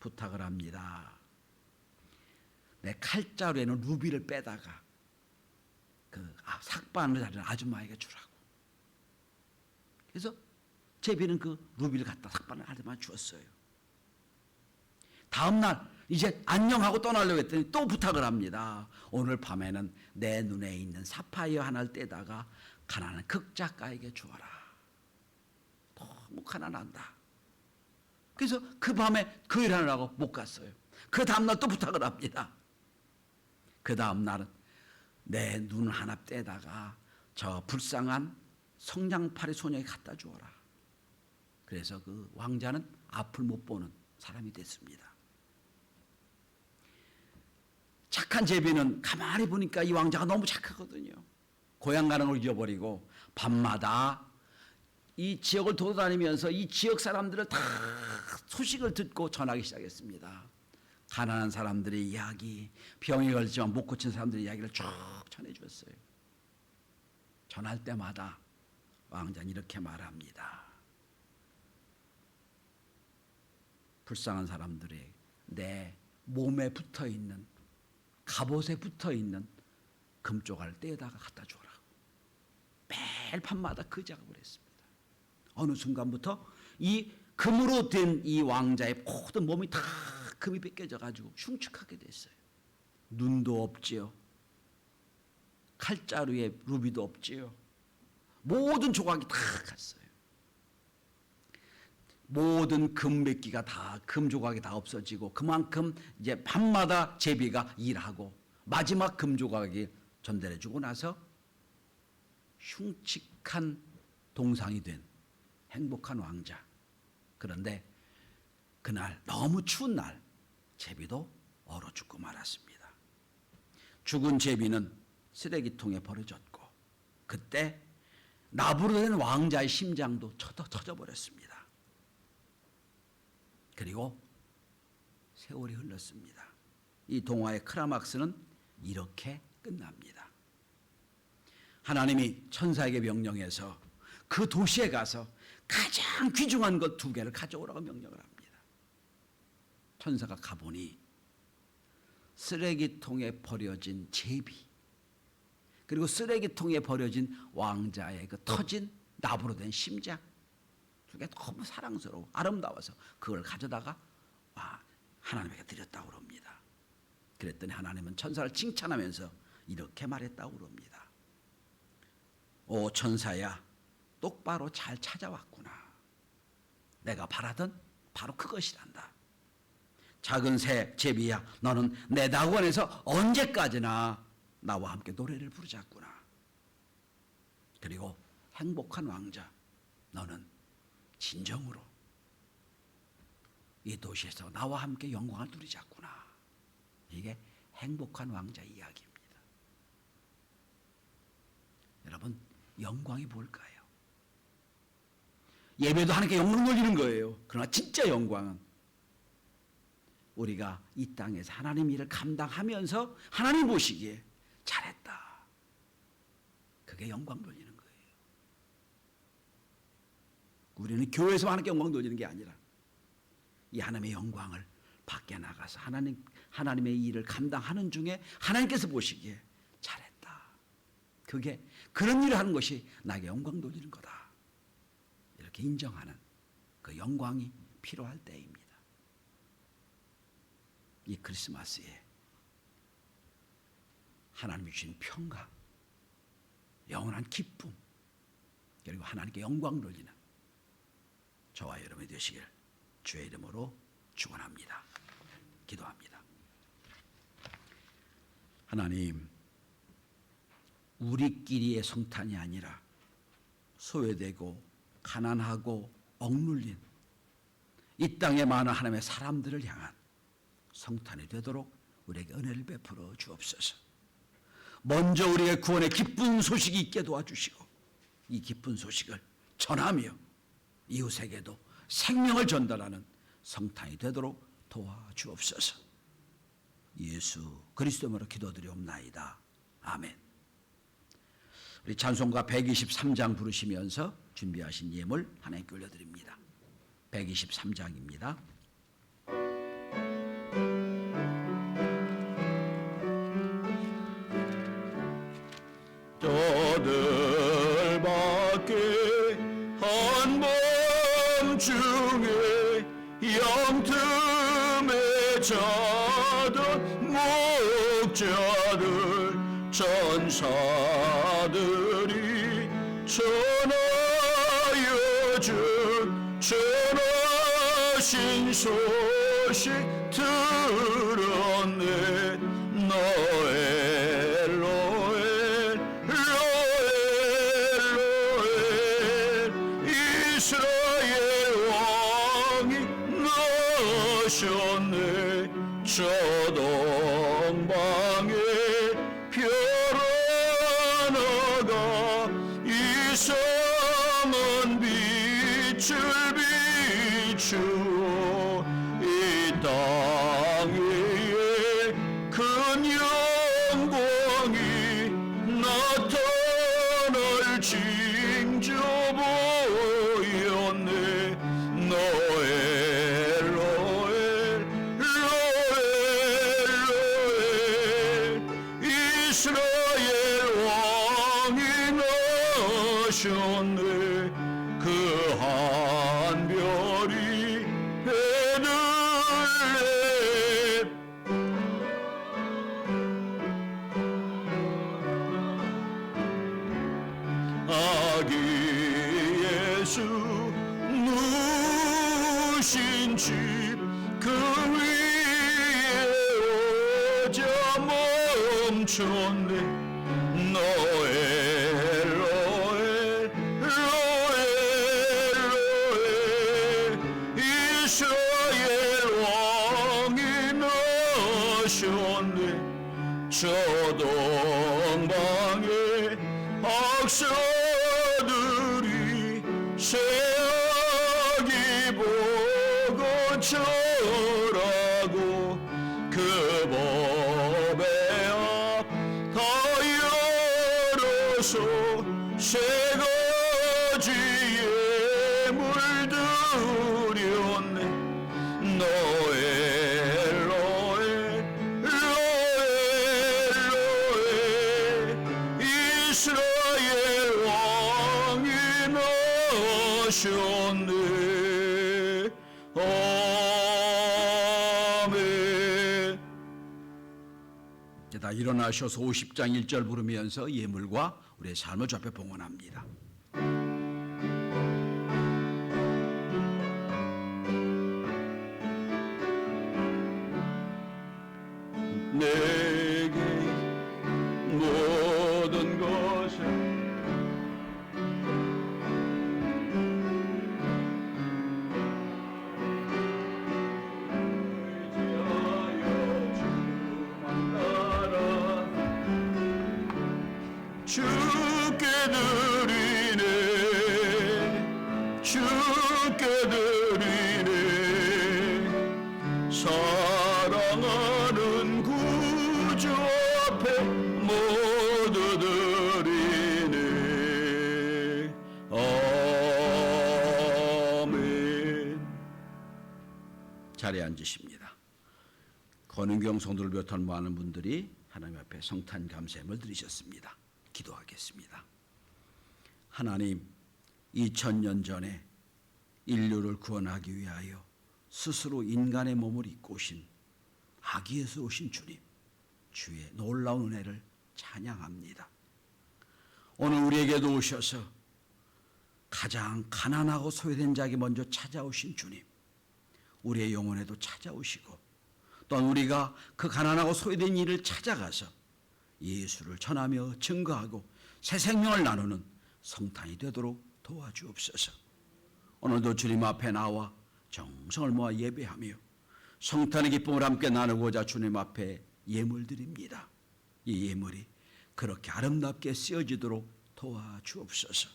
S2: 부탁을 합니다. 내 칼자루에는 루비를 빼다가 그 삭반을 하는 아줌마에게 주라고. 그래서 제비는 그 루비를 갖다 삭반을 아줌마에 주었어요. 다음 날 이제 안녕하고 떠나려고 했더니 또 부탁을 합니다. 오늘 밤에는 내 눈에 있는 사파이어 하나를 떼다가 가난한 극작가에게 주어라. 너무 가난한다. 그래서 그 밤에 그 일을 하느라고 못 갔어요. 그 다음날 또 부탁을 합니다. 그 다음날은 내 눈 하나 떼다가 저 불쌍한 성냥팔이 소녀에게 갖다 주어라. 그래서 그 왕자는 앞을 못 보는 사람이 됐습니다. 착한 제비는 가만히 보니까 이 왕자가 너무 착하거든요. 고향 가는 걸 잊어버리고 밤마다 이 지역을 돌아다니면서 이 지역 사람들을 다 소식을 듣고 전하기 시작했습니다. 가난한 사람들의 이야기, 병에 걸리지만 못 고친 사람들의 이야기를 쭉 전해주었어요. 전할 때마다 왕자는 이렇게 말합니다. 불쌍한 사람들이 내 몸에 붙어있는, 갑옷에 붙어있는 금조각을 떼다가 갖다 주라고. 매일 밤마다 그 작업을 했습니다. 어느 순간부터 이 금으로 된 이 왕자의 모든 몸이 다 금이 벗겨져 가지고 흉측하게 됐어요. 눈도 없지요. 칼자루에 루비도 없지요. 모든 조각이 다 갔어요. 모든 금메기가 다, 금 조각이 다 없어지고 그만큼 이제 밤마다 제비가 일하고 마지막 금 조각이 전달해 주고 나서 흉측한 동상이 된 행복한 왕자. 그런데 그날 너무 추운 날 제비도 얼어 죽고 말았습니다. 죽은 제비는 쓰레기통에 버려졌고 그때 나부로 된 왕자의 심장도 터져버렸습니다. 그리고 세월이 흘렀습니다. 이 동화의 크라막스는 이렇게 끝납니다. 하나님이 천사에게 명령해서 그 도시에 가서 가장 귀중한 것 2개를 가져오라고 명령을 합니다. 천사가 가보니 쓰레기통에 버려진 제비, 그리고 쓰레기통에 버려진 왕자의 그 터진 나부로 된 심장, 그게 너무 사랑스러워 아름다워서 그걸 가져다가 하나님에게 드렸다고 그럽니다. 그랬더니 하나님은 천사를 칭찬하면서 이렇게 말했다고 그럽니다. 오 천사야, 똑바로 잘 찾아왔구나. 내가 바라던 바로 그것이란다. 작은 새 제비야, 너는 내 낙원에서 언제까지나 나와 함께 노래를 부르자꾸나. 그리고 행복한 왕자, 너는 진정으로 이 도시에서 나와 함께 영광을 누리자꾸나. 이게 행복한 왕자 이야기입니다. 여러분, 영광이 뭘까요? 예배도 하나님께 영광을 돌리는 거예요. 그러나 진짜 영광은 우리가 이 땅에서 하나님 일을 감당하면서 하나님 보시기에 잘했다. 그게 영광 돌리는 거예요. 우리는 교회에서 하나님께 영광 돌리는 게 아니라 이 하나님의 영광을 밖에 나가서 하나님의 일을 감당하는 중에 하나님께서 보시기에 잘했다. 그게 그런 일을 하는 것이 나에게 영광 돌리는 거다. 이렇게 인정하는 그 영광이 필요할 때입니다. 이 크리스마스에 하나님이 주신 평강, 영원한 기쁨, 그리고 하나님께 영광 돌리는 저와 여러분이 되시길 주의 이름으로 축원합니다. 기도합니다. 하나님, 우리끼리의 성탄이 아니라 소외되고 가난하고 억눌린 이 땅에 많은 하나님의 사람들을 향한 성탄이 되도록 우리에게 은혜를 베풀어 주옵소서. 먼저 우리의 구원의 기쁜 소식이 있게 도와주시고 이 기쁜 소식을 전하며 이웃에게도 생명을 전달하는 성탄이 되도록 도와주옵소서. 예수 그리스도로 기도드리옵나이다. 아멘. 우리 찬송가 123장 부르시면서 준비하신 예물 하나님께 올려드립니다. 123장입니다.
S3: 저들 밖에 한밤중에 영틈에 자던 목자들 천사들이 전하여 준 전하신 소식 들었네. 노엘 노엘 노엘 노엘 이스라엘 왕이 나셨네. 저 동방에 별 하나가 이 섬은 빛을 비추어 이 땅 위에 큰 영광이 나타날 징조 보였네. 노엘 노엘 노엘 노엘 이스라엘 왕이 나셨네. 그 한 별이 베들레헴 아기 예수 누신 집 그 위에 오자 멈췄네. 노엘 노엘 노엘 노엘 이스라엘 왕이 나셨네. 저 동방에 박사들이 새아기 보고 절하고 그 법의 앞 다 열어서 세 가지 예물 드렸네. 노엘 노엘 노엘 노엘 이스라엘 왕이 나셨네. 아멘.
S2: 다 일어나셔서 50장 1절 부르면서 예물과 우리의 삶을 주 앞에 봉헌합니다.
S3: 내게 모든 것을 의지하여 주만 따라 주께 드리네 주께 드리네 사랑하는 구주 앞에 모두 드리네 아멘.
S2: 자리에 앉으십니다. 권은경 성도를 비롯한 많은 분들이 하나님 앞에 성탄 감사함을 드리셨습니다. 기도하겠습니다. 하나님, 2000년 전에 인류를 구원하기 위하여 스스로 인간의 몸을 입고 오신 아기에서 오신 주님, 주의 놀라운 은혜를 찬양합니다. 오늘 우리에게도 오셔서 가장 가난하고 소외된 자에게 먼저 찾아오신 주님, 우리의 영혼에도 찾아오시고 또한 우리가 그 가난하고 소외된 이를 찾아가서 예수를 전하며 증거하고 새 생명을 나누는 성탄이 되도록 도와주옵소서. 오늘도 주님 앞에 나와 정성을 모아 예배하며 성탄의 기쁨을 함께 나누고자 주님 앞에 예물 드립니다. 이 예물이 그렇게 아름답게 쓰여지도록 도와주옵소서.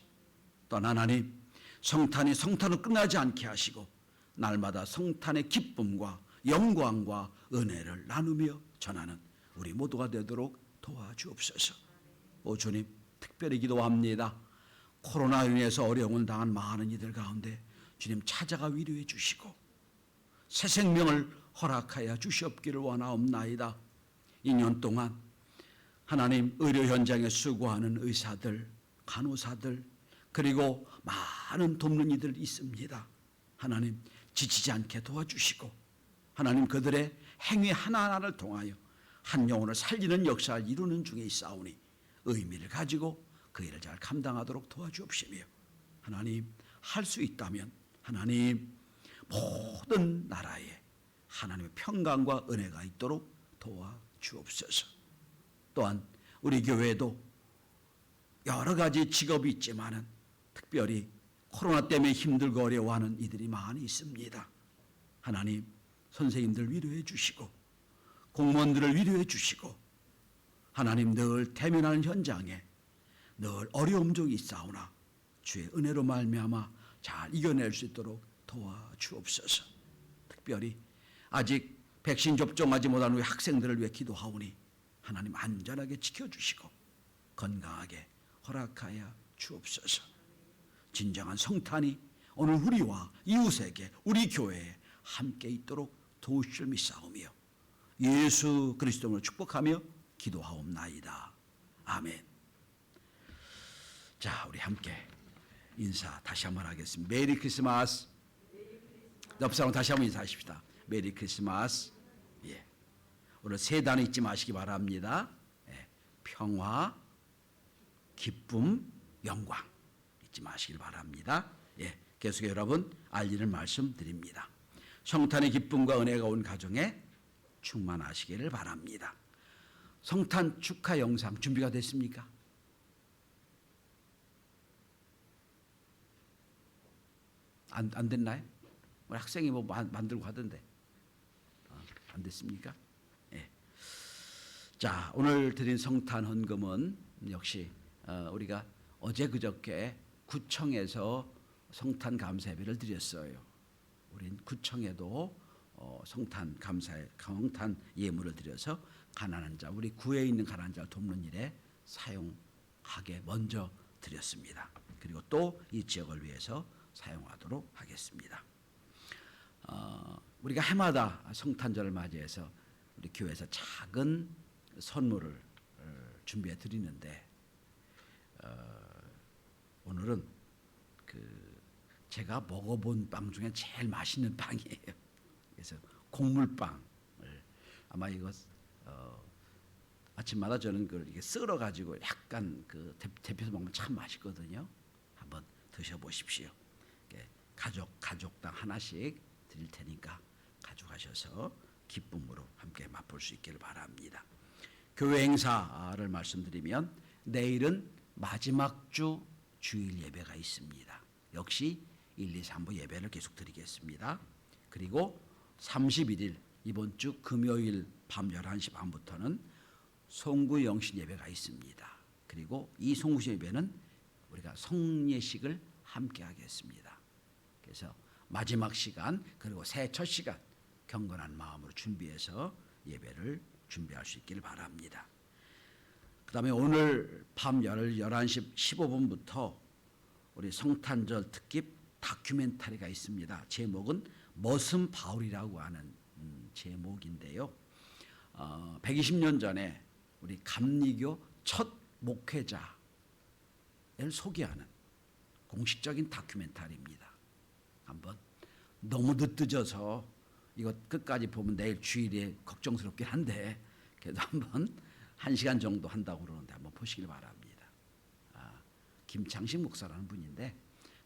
S2: 또한 하나님, 성탄이 성탄으로 끝나지 않게 하시고 날마다 성탄의 기쁨과 영광과 은혜를 나누며 전하는 우리 모두가 되도록 도와주옵소서. 오 주님, 특별히 기도합니다. 코로나로 인해서 어려움을 당한 많은 이들 가운데 주님 찾아가 위로해 주시고 새 생명을 허락하여 주시옵기를 원하옵나이다. 2년 동안 하나님 의료 현장에 수고하는 의사들, 간호사들, 그리고 많은 돕는 이들 있습니다. 하나님 지치지 않게 도와주시고 하나님 그들의 행위 하나하나를 통하여 한 영혼을 살리는 역사를 이루는 중에 있사오니 의미를 가지고 그 일을 잘 감당하도록 도와주옵시며 하나님 할 수 있다면 하나님 모든 나라에 하나님의 평강과 은혜가 있도록 도와주옵소서. 또한 우리 교회도 여러 가지 직업이 있지만은 특별히 코로나 때문에 힘들고 어려워하는 이들이 많이 있습니다. 하나님 선생님들 위로해 주시고 공무원들을 위로해 주시고 하나님 늘 대면하는 현장에 늘 어려움 중이 있사오나 주의 은혜로 말미암아 잘 이겨낼 수 있도록 도와주옵소서. 특별히 아직 백신 접종하지 못한 우리 학생들을 위해 기도하오니 하나님 안전하게 지켜주시고 건강하게 허락하여 주옵소서. 진정한 성탄이 오늘 우리와 이웃에게 우리 교회에 함께 있도록 도우실 믿사오며 예수 그리스도로 축복하며 기도하옵나이다. 아멘. 자, 우리 함께 인사 다시 한번 하겠습니다. 메리 크리스마스. 옆 사람 다시 한번 인사하십시다. 메리 크리스마스. 예. 오늘 세 단어 잊지 마시기 바랍니다. 예. 평화, 기쁨, 영광 잊지 마시길 바랍니다. 예. 계속해서 여러분 알리는 말씀 드립니다. 성탄의 기쁨과 은혜가 온 가정에 충만하시기를 바랍니다. 성탄 축하 영상 준비가 됐습니까? 안 됐나요? 우리 학생이 뭐 만들고 하던데 안 됐습니까? 예. 자, 오늘 드린 성탄 헌금은 역시 우리가 어제 그저께 구청에서 성탄 감사 예배를 드렸어요. 우린 구청에도 성탄 감사의 성탄 예물을 드려서 가난한 자, 우리 구에 있는 가난한 자를 돕는 일에 사용하게 먼저 드렸습니다. 그리고 또 이 지역을 위해서 사용하도록 하겠습니다. 우리가 해마다 성탄절을 맞이해서 우리 교회에서 작은 선물을 준비해 드리는데 오늘은 제가 먹어본 빵 중에 제일 맛있는 빵이에요. 그래서 곡물빵을 아마 이거 아침마다 저는 그걸 이렇게 썰어 가지고 약간 그 데펴서 먹으면 참 맛있거든요. 한번 드셔보십시오. 가족당 하나씩 드릴 테니까 가져가셔서 기쁨으로 함께 맛볼 수 있기를 바랍니다. 교회 행사를 말씀드리면 내일은 마지막 주 주일 예배가 있습니다. 역시 1, 2, 3부 예배를 계속 드리겠습니다. 그리고 31일 이번 주 금요일 밤 11시 반부터는 송구 영신 예배가 있습니다. 그리고 이 송구 예배는 우리가 성례식을 함께 하겠습니다. 그래서 마지막 시간 그리고 새해 첫 시간 경건한 마음으로 준비해서 예배를 준비할 수 있기를 바랍니다. 그 다음에 오늘 밤 11시 15분부터 우리 성탄절 특집 다큐멘터리가 있습니다. 제목은 머슴 바울이라고 하는 제목인데요. 120년 전에 우리 감리교 첫 목회자를 소개하는 공식적인 다큐멘터리입니다. 한번 너무 늦늦어서 이거 끝까지 보면 내일 주일에 걱정스럽긴 한데 그래도 한번 1시간 정도 한다고 그러는데 한번 보시길 바랍니다. 김창식 목사라는 분인데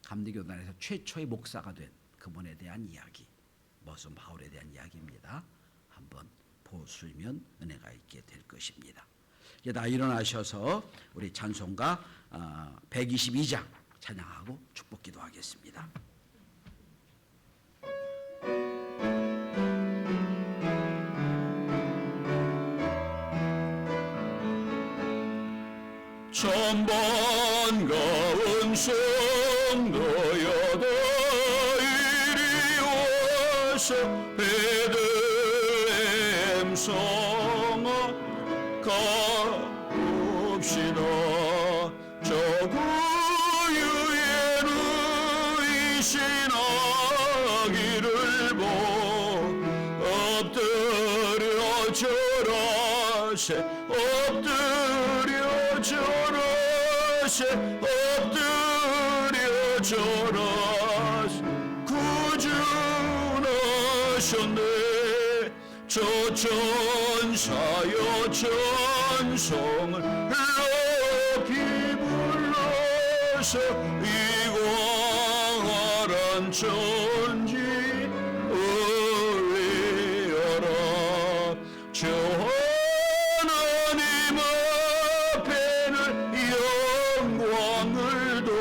S2: 감리교단에서 최초의 목사가 된 그분에 대한 이야기, 머슴 바울에 대한 이야기입니다. 한번 보시면 은혜가 있게 될 것입니다. 이제 다 일어나셔서 우리 찬송가 122장 찬양하고 축복 기도하겠습니다.
S3: 천 반가운 성도여도 이리 와서 베들레헴 성읍 가봅시다. 저 구유에 누이신 아기를 보 엎드려 절하세 엎드려 절하세 엎드려 절하세 구주 나셨네. 저 천사여 천성을 높이 불러서 이광활한 천지 올리어라. 저 하나님 앞에는 영광을 돌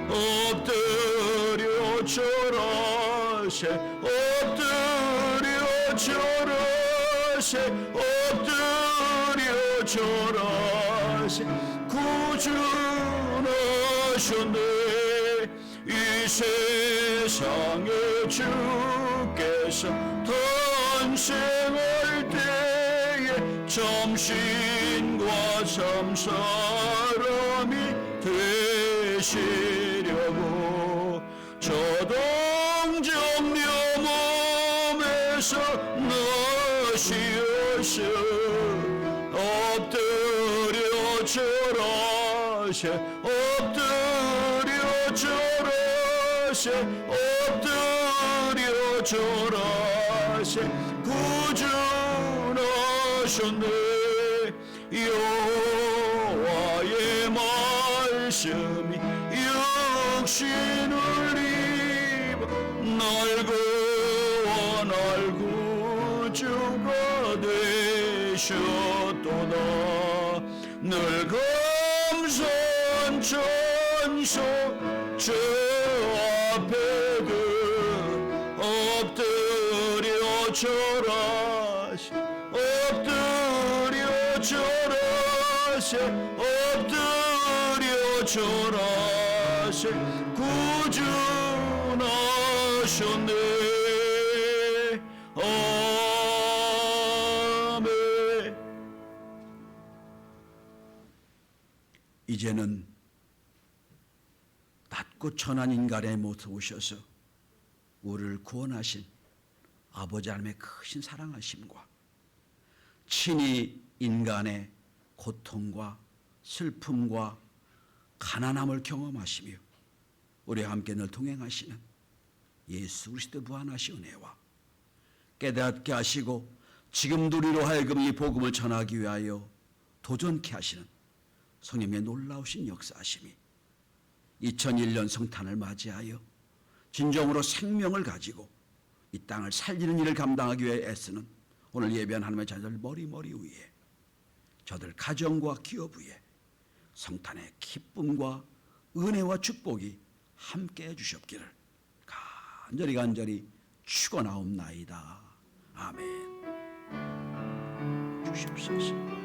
S3: 엎드려 절하세 엎드려 절하세 엎드려 절하세 구주 나셨네. 이 세상에 주께서 탄생할 때에 참신과 참사람이 되시려고 저 동정녀 몸에서 나시어서 엎드려 절하세 엎드려 절하세 엎드려 절하세 구주 나셨네. 여호와의 말씀이 육신을 입어 날 구원 날 구주가 되셨도다. 늘 감사한 천성 저 앞에 엎드려 절하세 엎드려 절하세 엎드려 절하세 구주 나셨네. 아멘.
S2: 이제는 낮고 천한 인간의 모습 오셔서 우리를 구원하신 아버지 하나님의 크신 사랑하심과 친히 인간의 고통과 슬픔과 가난함을 경험하시며 우리와 함께 늘 동행하시는 예수 그리스도 무한하신 은혜와 깨닫게 하시고 지금도 우리로 하여금 이 복음을 전하기 위하여 도전케 하시는 성령의 놀라우신 역사하심이 2001년 성탄을 맞이하여 진정으로 생명을 가지고 이 땅을 살리는 일을 감당하기 위해 애쓰는 오늘 예배한 하나님의 자녀들 머리머리 위에 저들 가정과 기업 위에 성탄의 기쁨과 은혜와 축복이 함께 해주셨기를 간절히 축원하옵나이다. 아멘. 주시옵소서.